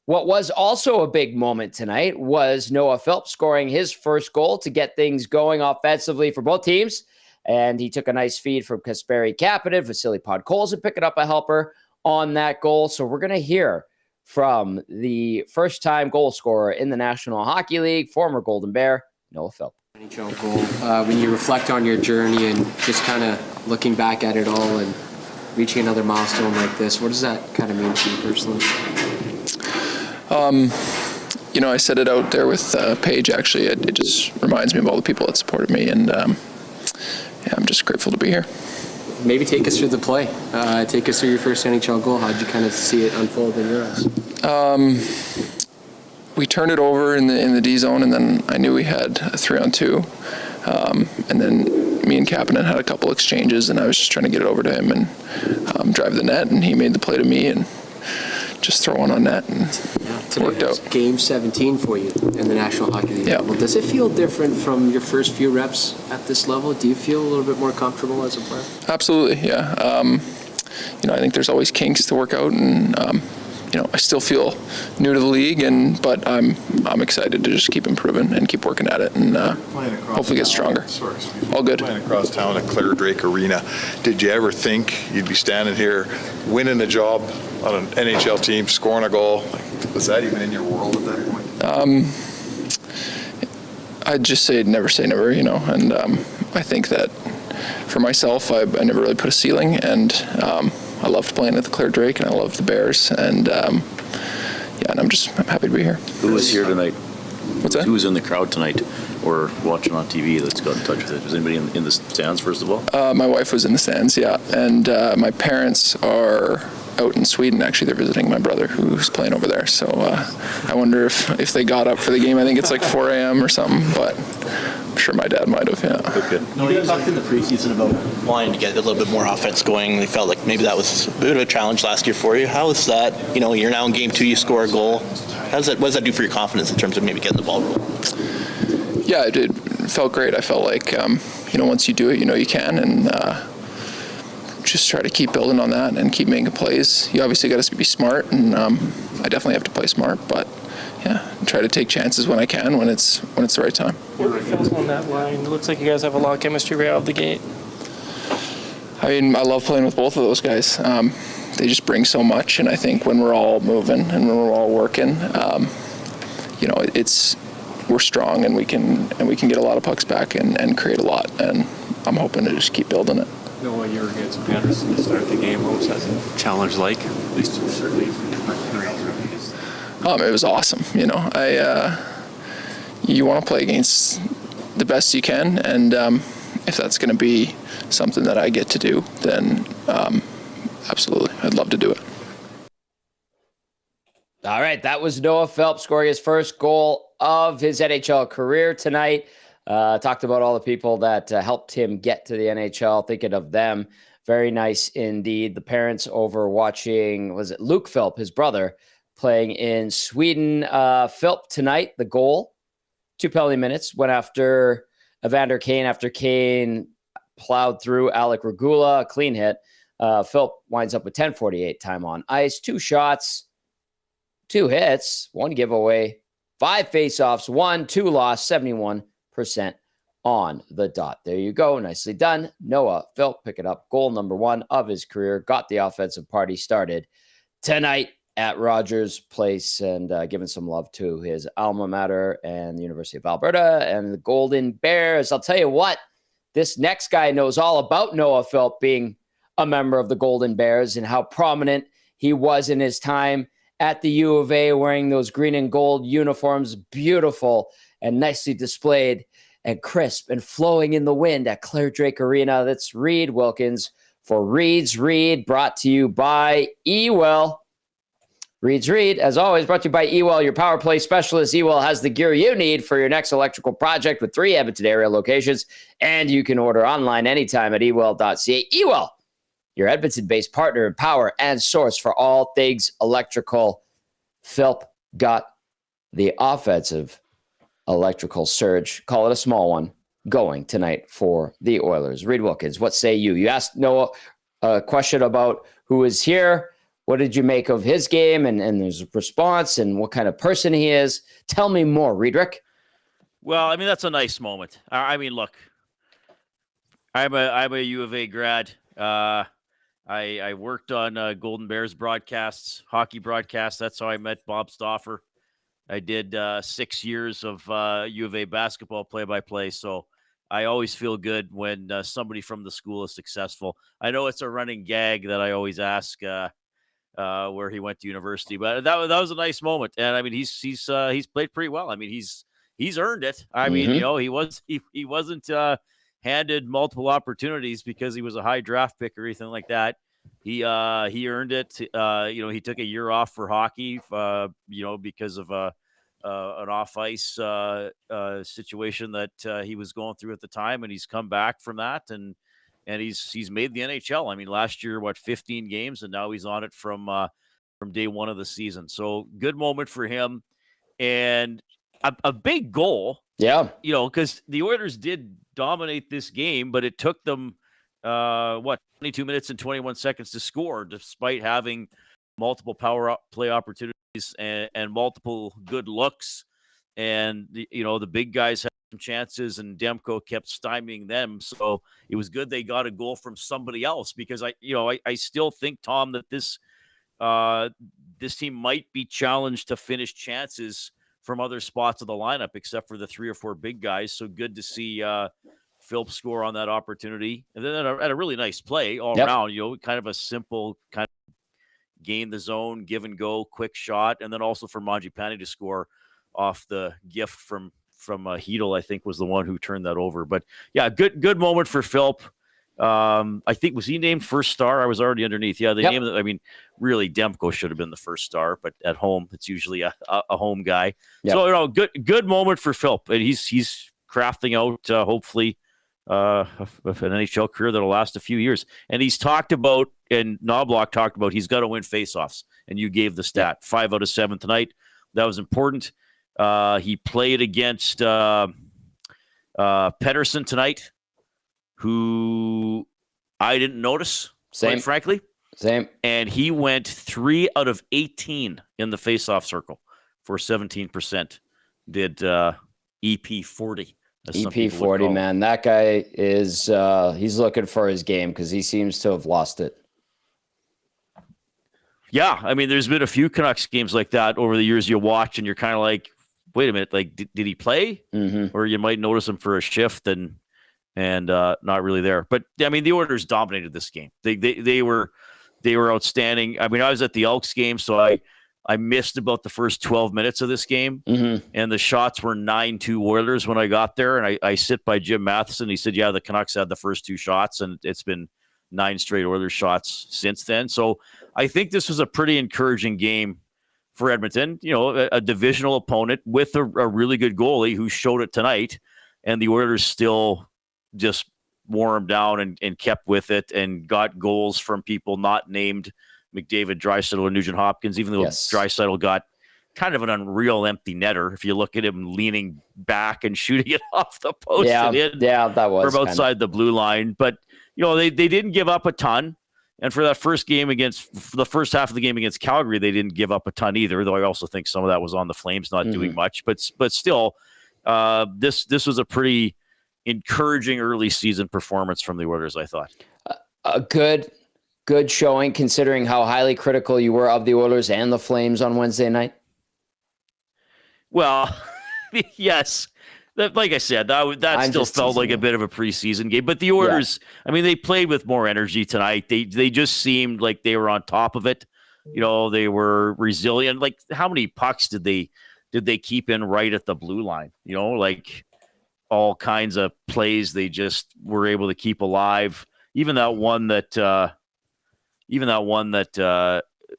What was also a big moment tonight was Noah Philp scoring his first goal to get things going offensively for both teams. And he took a nice feed from Kasperi Kapanen, Vasily Podkolzin picking up a helper on that goal. So we're going to hear from the first-time goal scorer in the National Hockey League, former Golden Bear, Noah Philp. NHL goal. When you reflect on your journey and just kind of looking back at it all and reaching another milestone like this, what does that kind of mean to you personally? I said it out there with Paige, actually. It just reminds me of all the people that supported me, and I'm just grateful to be here. Maybe take us through the play. Take us through your first NHL goal. How did you kind of see it unfold in your eyes? We turned it over in the D zone, and then I knew we had a 3-on-2. And then me and Kapanen had a couple exchanges, and I was just trying to get it over to him and drive the net, and he made the play to me and just throw one on net, and it worked out. Game 17 for you in the National Hockey League. Yeah. Well, does it feel different from your first few reps at this level? Do you feel a little bit more comfortable as a player? Absolutely, yeah. I think there's always kinks to work out, and I still feel new to the league, but I'm excited to just keep improving and keep working at it, and hopefully get stronger. All good. Playing across town at Claire Drake Arena, did you ever think you'd be standing here winning a job on an NHL team, scoring a goal? Was that even in your world at that point? I'd just say never, and I think that for myself, I never really put a ceiling, and I loved playing at the Claire Drake, and I loved the Bears, and and I'm happy to be here. Who was here tonight? What's that? Who was in the crowd tonight or watching on TV that's got in touch with it? Was anybody in the stands, first of all? My wife was in the stands, yeah, and my parents are out in Sweden. Actually, they're visiting my brother who's playing over there, so I wonder if they got up for the game. I think it's like 4 a.m. or something, but I'm sure my dad might have, yeah. Okay. No, you talked in the preseason about wanting to get a little bit more offense going. They felt like maybe that was a bit of a challenge last year for you. How is that? You're now in game 2, you score a goal. What does that do for your confidence in terms of maybe getting the ball rolling? Yeah, it felt great. I felt like, once you do it, you can, and just try to keep building on that and keep making plays. You obviously got to be smart, and I definitely have to play smart, but yeah, try to take chances when I can, when it's the right time. What are your thoughts on that line? It looks like you guys have a lot of chemistry right out of the gate. I mean, I love playing with both of those guys. They just bring so much, and I think when we're all moving and when we're all working, we're strong, and we can get a lot of pucks back and create a lot. And I'm hoping to just keep building it. Noah, you were against Anderson to start the game. What was that challenge like? At least certainly. It was awesome. You want to play against the best you can, and if that's going to be something that I get to do, then absolutely, I'd love to do it. All right, that was Noah Philp scoring his first goal of his NHL career tonight. Talked about all the people that helped him get to the NHL, thinking of them. Very nice indeed. The parents over watching, was it Luke Philp, his brother, playing in Sweden. Philp tonight, the goal, 2 penalty minutes, went after Evander Kane after Kane plowed through Alec Regula, a clean hit. Philp winds up with 10:48 time on ice, 2 shots, 2 hits, 1 giveaway, 5 faceoffs, 1, 2 loss, 71% on the dot. There you go. Nicely done. Noah Philp picking up goal number 1 of his career. Got the offensive party started tonight at Rogers Place, and giving some love to his alma mater and the University of Alberta and the Golden Bears. I'll tell you what, this next guy knows all about Noah Philp being a member of the Golden Bears and how prominent he was in his time at the U of A, wearing those green and gold uniforms, beautiful and nicely displayed and crisp and flowing in the wind at Claire Drake Arena. That's Reed Wilkins for Reed's Reed, brought to you by Ewell. Reed's Reed, as always, brought to you by Ewell, your power play specialist. Ewell has the gear you need for your next electrical project with 3 Edmonton area locations, and you can order online anytime at ewell.ca. Ewell, your Edmonton-based partner in power and source for all things electrical. Philp got the offensive electrical surge, call it a small one, going tonight for the Oilers. Reed Wilkins, what say you? You asked Noah a question about who is here. What did you make of his game and his response and what kind of person he is? Tell me more, Riedrich. Well, I mean, that's a nice moment. I mean, look, I'm a U of A grad. I worked on Golden Bears broadcasts, hockey broadcasts. That's how I met Bob Stauffer. I did 6 years of U of A basketball play-by-play, so I always feel good when somebody from the school is successful. I know it's a running gag that I always ask where he went to university, but that was a nice moment. And I mean, he's played pretty well. I mean, he's earned it. I mean, you know, he wasn't handed multiple opportunities because he was a high draft pick or anything like that. He earned it. You know, he took a year off for hockey, you know, because of an off ice situation that he was going through at the time, and he's come back from that, and he's made the NHL. I mean, last year, 15 games, and now he's on it from day one of the season. So good moment for him, and a big goal. Yeah, you know, because the Oilers did dominate this game, but it took them 22 minutes and 21 seconds to score, despite having multiple power play opportunities and multiple good looks. And you know, the big guys had some chances, and Demko kept stymieing them. So it was good they got a goal from somebody else, because I still think, Tom, that this team might be challenged to finish chances from other spots of the lineup, except for the 3 or 4 big guys. So good to see Philp score on that opportunity, and then at a really nice play all around. You know, kind of a simple kind of gain the zone, give and go, quick shot, and then also for Mangiapane to score off the gift from Hedel, I think, was the one who turned that over. But yeah, good moment for Philp. I think, was he named first star? I was already underneath. Yeah, they named it. I mean, really, Demko should have been the first star, but at home, it's usually a home guy. Yep. So, you know, good moment for Philp, and he's crafting out hopefully an NHL career that'll last a few years. And he's talked about, and Knobloch talked about, he's got to win faceoffs. And you gave the stat, 5 out of 7 tonight. That was important. He played against Pettersson tonight, who I didn't notice, quite frankly. Same. And he went 3 out of 18 in the faceoff circle for 17% did EP 40. EP 40, man. That guy is he's looking for his game because he seems to have lost it. Yeah, I mean, there's been a few Canucks games like that over the years you watch, and you're kind of like, wait a minute, like, did he play? Mm-hmm. Or you might notice him for a shift and not really there. But I mean, the Oilers dominated this game. They were outstanding. I mean, I was at the Elks game, so I missed about the first 12 minutes of this game, and the shots were 9-2 Oilers when I got there. And I sit by Jim Matheson. He said, yeah, the Canucks had the first 2 shots, and it's been 9 straight Oilers shots since then. So I think this was a pretty encouraging game for Edmonton. You know, a divisional opponent with a really good goalie who showed it tonight, and the Oilers still just wore him down and kept with it and got goals from people not named McDavid, Draisaitl, or Nugent Hopkins, even though Draisaitl got kind of an unreal empty netter. If you look at him leaning back and shooting it off the post and in that was from outside the blue line. But, you know, they didn't give up a ton. And for that first half of the game against Calgary, they didn't give up a ton either, though I also think some of that was on the Flames not doing much. But still, this was a pretty encouraging early season performance from the Oilers, I thought. A good showing considering how highly critical you were of the Oilers and the Flames on Wednesday night. Well, yes. Like I said, that still felt like a bit of a preseason game. But the Oilers, I mean, they played with more energy tonight. They just seemed like they were on top of it. You know, they were resilient. Like, how many pucks did they keep in right at the blue line? You know, like all kinds of plays they just were able to keep alive. Even that one that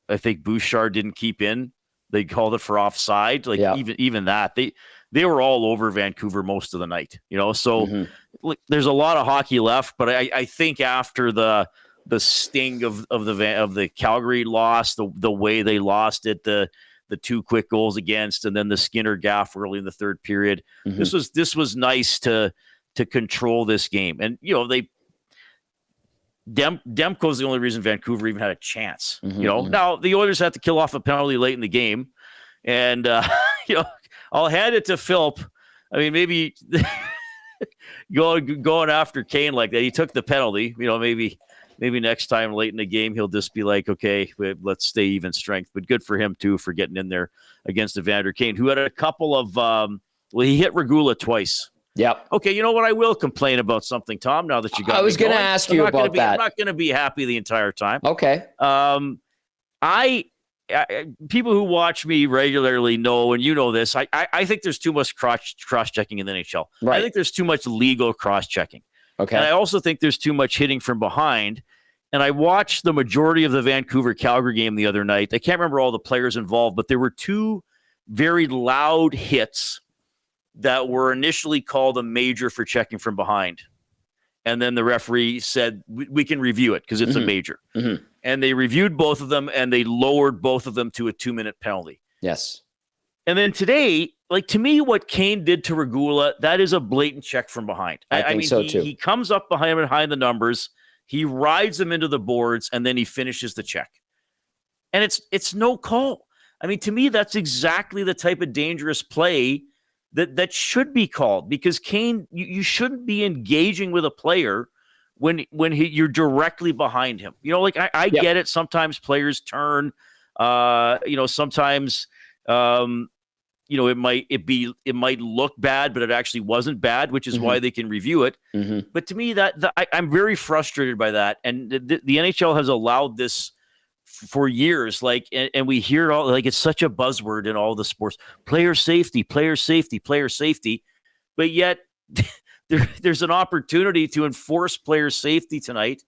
I think Bouchard didn't keep in. They called it for offside. Like even that, they were all over Vancouver most of the night, you know? So look, there's a lot of hockey left, but I think after the sting of the Calgary loss, the way they lost it, the 2 quick goals against, and then the Skinner gaff early in the third period, this was nice to control this game. And, you know, Demko's the only reason Vancouver even had a chance, you know? Now the Oilers had to kill off a penalty late in the game, and, you know, I'll hand it to Philp. I mean, maybe going after Kane like that. He took the penalty. You know, maybe next time late in the game he'll just be like, okay, let's stay even strength. But good for him too for getting in there against Evander Kane, who had a couple of he hit Regula twice. Yep. Okay, you know what? I will complain about something, Tom. Now that you got, I was going to ask you about that. I'm not going to be happy the entire time. Okay. People who watch me regularly know, and you know this, I think there's too much cross-checking in the NHL. Right. I think there's too much legal cross-checking. Okay. And I also think there's too much hitting from behind. And I watched the majority of the Vancouver-Calgary game the other night. I can't remember all the players involved, but there were 2 very loud hits that were initially called a major for checking from behind. And then the referee said, we can review it because it's a major. And they reviewed both of them, and they lowered both of them to a 2-minute penalty. Yes. And then today, like, to me, what Kane did to Regula, that is a blatant check from behind. I mean, so too. He comes up behind the numbers, he rides them into the boards, and then he finishes the check. And it's no call. I mean, to me, that's exactly the type of dangerous play that should be called, because Kane, you shouldn't be engaging with a player when you're directly behind him. You know, like I get it. Sometimes players turn, you know, sometimes, you know, it might look bad, but it actually wasn't bad, which is why they can review it. But to me, I'm very frustrated by that. And the NHL has allowed this for years, like, and we hear it all, like, it's such a buzzword in all the sports, player safety, but yet there's an opportunity to enforce player safety tonight,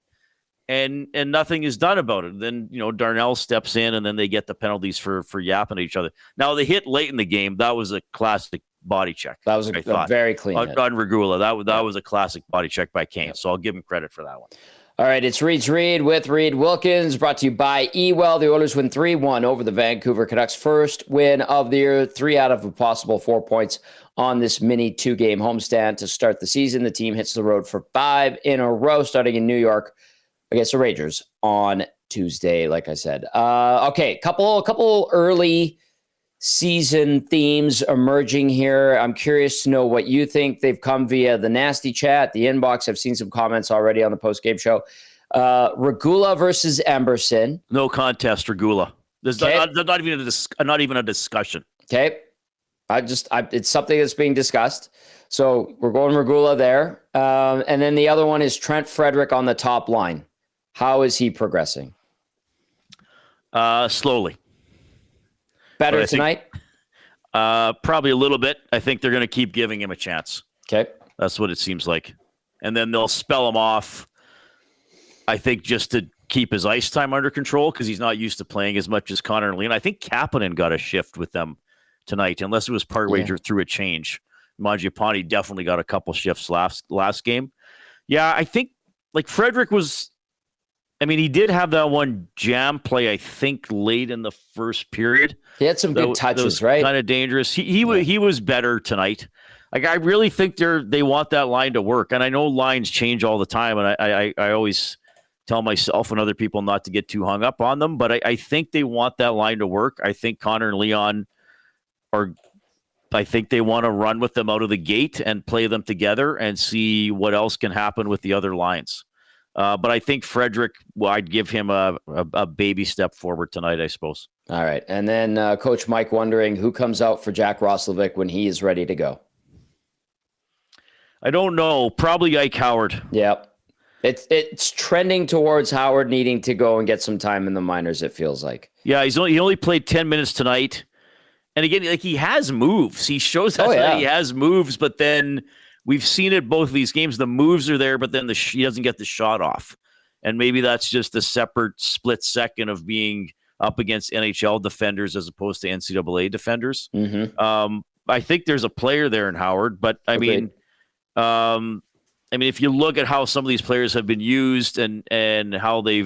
and nothing is done about it. Then, you know, Darnell steps in, and then they get the penalties for yapping at each other. Now, the hit late in the game, that was a classic body check. That was a very clean hit. On Regula. That was a classic body check by Kane. So I'll give him credit for that one. All right, it's Reed's Reed with Reed Wilkins, brought to you by Ewell. The Oilers win 3-1 over the Vancouver Canucks. First win of the year, 3 out of a possible 4 points on this mini 2-game homestand to start the season. The team hits the road for 5 in a row, starting in New York against the Rangers on Tuesday, like I said. Okay, couple early season themes emerging here. I'm curious to know what you think. They've come via the nasty chat, the inbox. I've seen some comments already on the post-game show. Regula versus Emberson. No contest, Regula. There's not even a discussion. Okay. It's something that's being discussed. So we're going Regula there. And then the other one is Trent Frederick on the top line. How is he progressing? Slowly. Better tonight? Probably a little bit. I think they're going to keep giving him a chance. Okay. That's what it seems like. And then they'll spell him off, I think, just to keep his ice time under control because he's not used to playing as much as Connor and Leon. I think Kapanen got a shift with them tonight, unless it was partway through a change. Mangiapane definitely got a couple shifts last game. Yeah, I think like Frederick was... I mean, he did have that one jam play, I think, late in the first period. He had some good touches, right? Kind of dangerous. He was better tonight. Like, I really think they want that line to work. And I know lines change all the time, and I always tell myself and other people not to get too hung up on them. But I think they want that line to work. I think Connor and Leon I think they want to run with them out of the gate and play them together and see what else can happen with the other lines. But I think Frederick, I'd give him a baby step forward tonight, I suppose. All right. And then Coach Mike wondering who comes out for Jack Roslovic when he is ready to go. I don't know. Probably Ike Howard. Yeah. It's trending towards Howard needing to go and get some time in the minors, it feels like. Yeah, he only played 10 minutes tonight. And again, like he has moves. He shows us that he has moves, but then we've seen it both of these games. The moves are there, but then he doesn't get the shot off. And maybe that's just a separate split second of being up against NHL defenders as opposed to NCAA defenders. Mm-hmm. I think there's a player there in Howard, but I mean, if you look at how some of these players have been used and how they,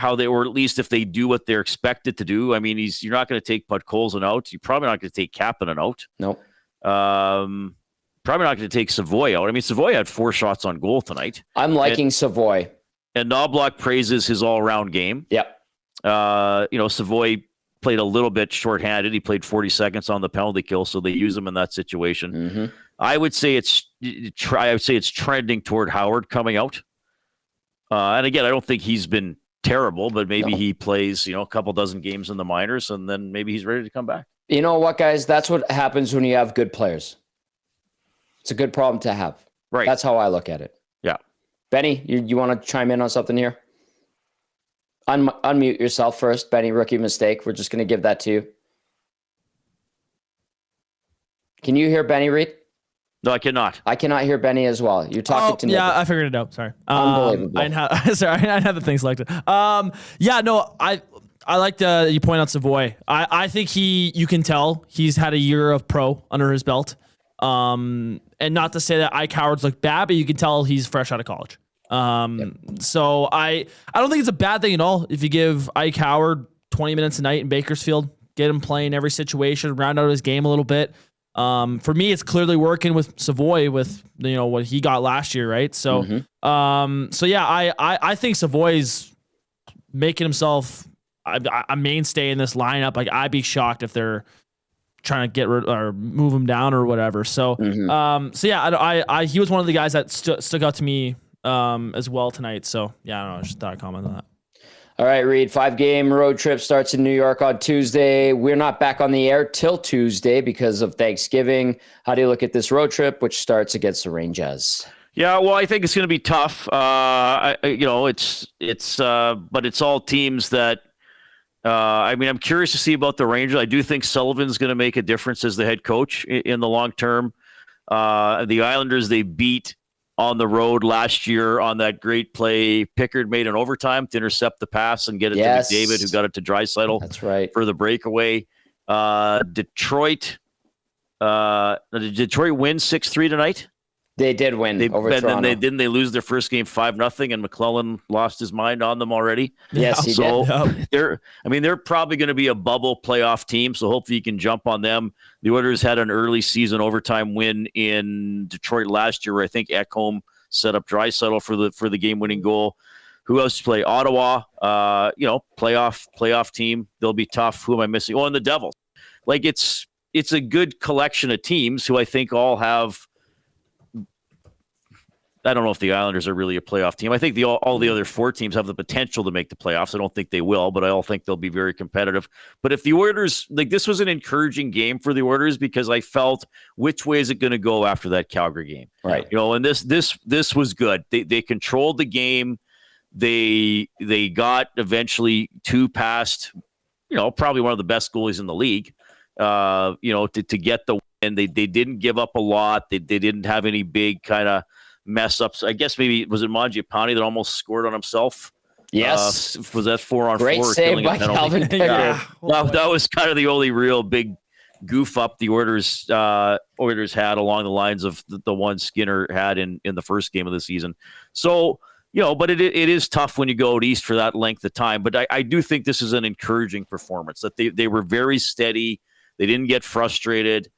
or at least if they do what they're expected to do, I mean, you're not going to take Podkolzin out. You're probably not going to take Kapanen out. Nope. Probably not going to take Savoy out. I mean, Savoy had 4 shots on goal tonight. I'm liking Savoy. And Knobloch praises his all-around game. Yep. Savoy played a little bit shorthanded. He played 40 seconds on the penalty kill, so they use him in that situation. Mm-hmm. I would say it's trending toward Howard coming out. And again, I don't think he's been terrible, but maybe he plays, a couple dozen games in the minors, and then maybe he's ready to come back. You know what, guys? That's what happens when you have good players. It's a good problem to have. Right. That's how I look at it. Yeah. Benny, you want to chime in on something here? Unmute yourself first, Benny. Rookie mistake. We're just going to give that to you. Can you hear Benny, Reed? No, I cannot. I cannot hear Benny as well. You're talking to me. Yeah, I figured it out. Sorry. Unbelievable. I didn't have the thing selected. I like that you point out Savoy. I think you can tell he's had a year of pro under his belt. And not to say that Ike Howard's look bad, but you can tell he's fresh out of college. So I don't think it's a bad thing at all if you give Ike Howard 20 minutes a night in Bakersfield, get him playing every situation, round out his game a little bit. For me, it's clearly working with Savoy with what he got last year, right? So, I think Savoy's making himself a mainstay in this lineup. Like, I'd be shocked if they're trying to get rid or move him down or whatever. So, he was one of the guys that stuck out to me as well tonight. So, yeah, I don't know. I just thought I'd comment on that. All right, Reed, 5-game road trip starts in New York on Tuesday. We're not back on the air till Tuesday because of Thanksgiving. How do you look at this road trip, which starts against the Rangers? Yeah, well, I think it's going to be tough. But it's all teams that. I'm curious to see about the Rangers. I do think Sullivan's going to make a difference as the head coach in the long term. The Islanders, they beat on the road last year on that great play. Pickard made an overtime to intercept the pass and get it to McDavid, who got it to Draisaitl. That's right. For the breakaway. Detroit. Did Detroit win 6-3 tonight? They did win over Toronto. Didn't they lose their first game 5-0, and McClellan lost his mind on them already? Yes, he did. They're probably going to be a bubble playoff team, so hopefully you can jump on them. The Oilers had an early season overtime win in Detroit last year, where I think Ekholm set up Draisaitl for the game-winning goal. Who else to play? Ottawa, playoff team. They'll be tough. Who am I missing? Oh, and the Devils. like it's a good collection of teams who I think all have. I don't know if the Islanders are really a playoff team. I think all the other 4 teams have the potential to make the playoffs. I don't think they will, but I all think they'll be very competitive. But if the Oilers, like, this was an encouraging game for the Oilers because I felt which way is it going to go after that Calgary game, right? And this was good. They controlled the game. They got eventually 2 past, probably one of the best goalies in the league. To get the win. They didn't give up a lot. They didn't have any big kind of mess ups. I guess maybe was it Mangiapane that almost scored on himself? Yes. Was that 4-on-4? Great save by Calvin Pickard. Yeah. Well, that was kind of the only real big goof up the Oilers had along the lines of the one Skinner had in the first game of the season. So, but it is tough when you go out east for that length of time. But I do think this is an encouraging performance, that they were very steady. They didn't get frustrated.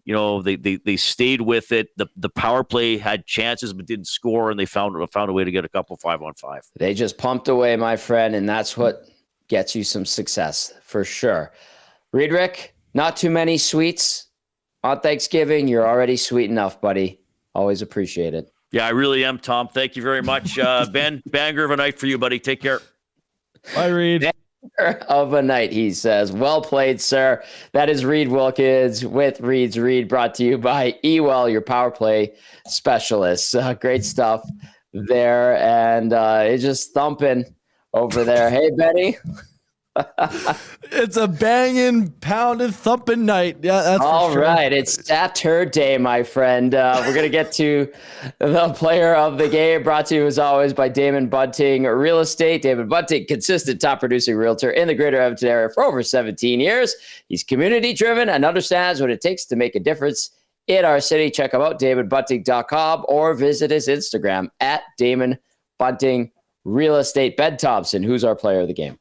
They stayed with it. The power play had chances but didn't score, and they found a way to get a couple 5-on-5. They just pumped away, my friend, and that's what gets you some success for sure. Riedrich, not too many sweets on Thanksgiving. You're already sweet enough, buddy. Always appreciate it. Yeah, I really am, Tom. Thank you very much. Ben, banger of a night for you, buddy. Take care. Bye, Reed. Of a night, he says. Well played, sir. That is Reed Wilkins with Reed's Read, brought to you by Ewell, your power play specialist. Great stuff there, and it's just thumping over there. Hey, Benny. It's a banging, pounding, thumping night. Yeah, that's all for sure. right. It's Saturday, my friend. We're gonna get to the player of the game, brought to you as always by Damon Bunting Real Estate. Damon Bunting, consistent top producing realtor in the greater Edmonton area for over 17 years. He's community driven and understands what it takes to make a difference in our city. Check him out, DamonBunting.com, or visit his Instagram at Damon Bunting Real Estate. Ben Thompson, who's our player of the game?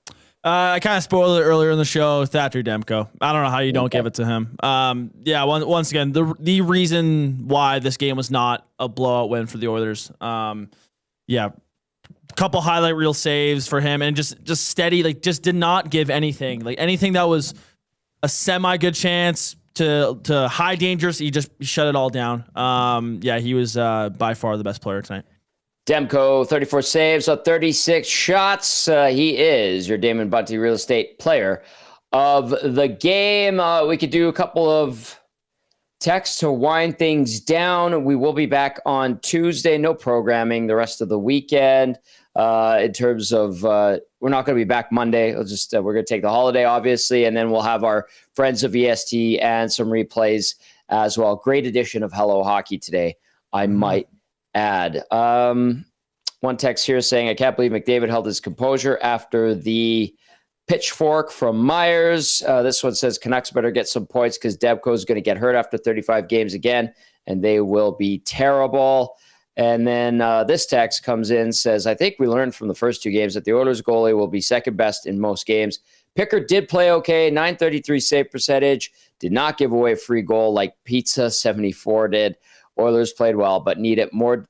I kind of spoiled it earlier in the show. Thatcher Demko. I don't know how you don't give it to him. Once again, the reason why this game was not a blowout win for the Oilers. Couple highlight reel saves for him, and just steady. Like, just did not give anything. Like, anything that was a good chance to high dangers, he shut it all down. He was by far the best player tonight. Demko, 34 saves on 36 shots. He is your Damon Bunting Real Estate player of the game. We could do a couple of texts to wind things down. We will be back on Tuesday. No programming the rest of the weekend. In terms of, we're not going to be back Monday. We're going to take the holiday, obviously, and then we'll have our friends of EST and some replays as well. Great edition of Hello Hockey today, I might add. One text here saying, I can't believe McDavid held his composure after the pitchfork from Myers. This one says Canucks better get some points because Demko is going to get hurt after 35 games again, and they will be terrible. And then this text comes in, says, I think we learned from the first 2 games that the Oilers goalie will be second best in most games. Pickard did play okay, .933 save percentage, did not give away a free goal like Pizza 74 did. Oilers played well, but made it more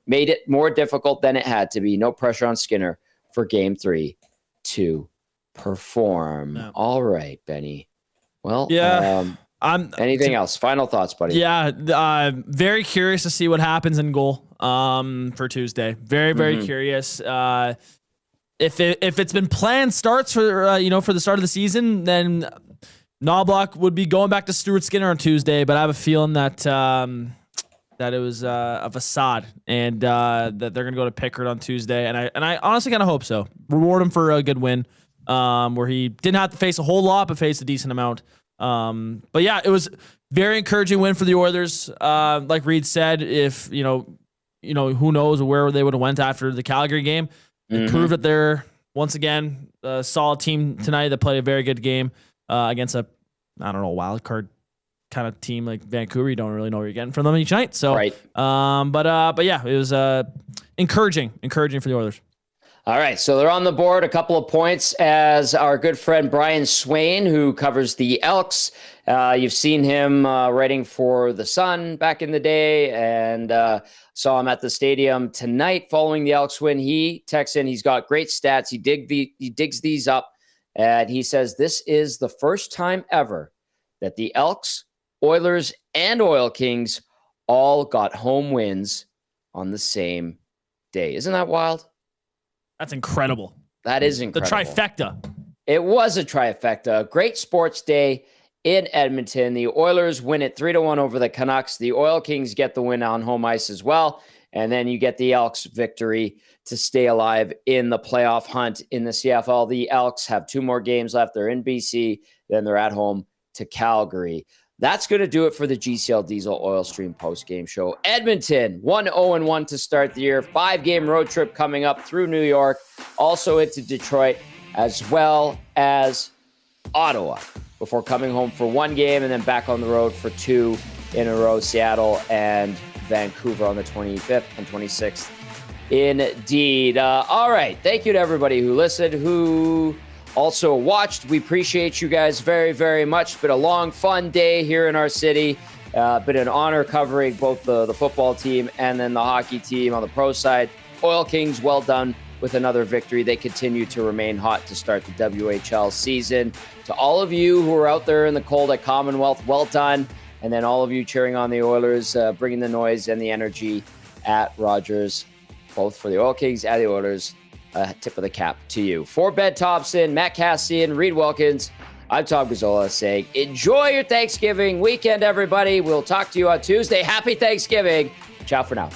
difficult than it had to be. No pressure on Skinner for Game 3 to perform. No. All right, Benny. Well, anything else? Final thoughts, buddy? Yeah, very curious to see what happens in goal for Tuesday. Very, very curious. If it's been planned starts for the start of the season, then Knobloch would be going back to Stuart Skinner on Tuesday. But I have a feeling that it was a facade, and that they're gonna go to Pickard on Tuesday. And I honestly kind of hope so. Reward him for a good win, where he didn't have to face a whole lot, but faced a decent amount. But yeah, it was very encouraging win for the Oilers. Like Reed said, if who knows where they would have went after the Calgary game. It proved that they're once again a solid team tonight that played a very good game against a wild card kind of team like Vancouver. You don't really know what you're getting from them each night. So right. But yeah, it was encouraging for the Oilers. All right, so they're on the board, a couple of points as our good friend Brian Swain, who covers the Elks. You've seen him writing for The Sun back in the day, and saw him at the stadium tonight following the Elks win. He texts in, he's got great stats. He digs these up, and he says, this is the first time ever that the Elks, Oilers, and Oil Kings all got home wins on the same day. Isn't that wild? That's incredible. That is incredible. The trifecta. It was a trifecta. Great sports day in Edmonton. The Oilers win it 3-1 over the Canucks. The Oil Kings get the win on home ice as well. And then you get the Elks victory to stay alive in the playoff hunt in the CFL. The Elks have 2 more games left. They're in BC. Then they're at home to Calgary. That's going to do it for the GCL Diesel Oil Stream post-game show. Edmonton, 1-0-1 to start the year. 5-game road trip coming up through New York, also into Detroit, as well as Ottawa, before coming home for 1 game and then back on the road for 2 in a row, Seattle and Vancouver on the 25th and 26th. Indeed. All right. Thank you to everybody who listened, who also watched. We appreciate you guys very, very much. It's been a long, fun day here in our city. Been an honor covering both the football team and then the hockey team on the pro side. Oil Kings, well done with another victory. They continue to remain hot to start the WHL season. To all of you who are out there in the cold at Commonwealth, well done. And then all of you cheering on the Oilers, bringing the noise and the energy at Rogers, both for the Oil Kings and the Oilers. Tip of the cap to you. For Ben Thomson, Matt Cassian, Reed Wilkins, I'm Tom Gazzola saying enjoy your Thanksgiving weekend, everybody. We'll talk to you on Tuesday. Happy Thanksgiving. Ciao for now.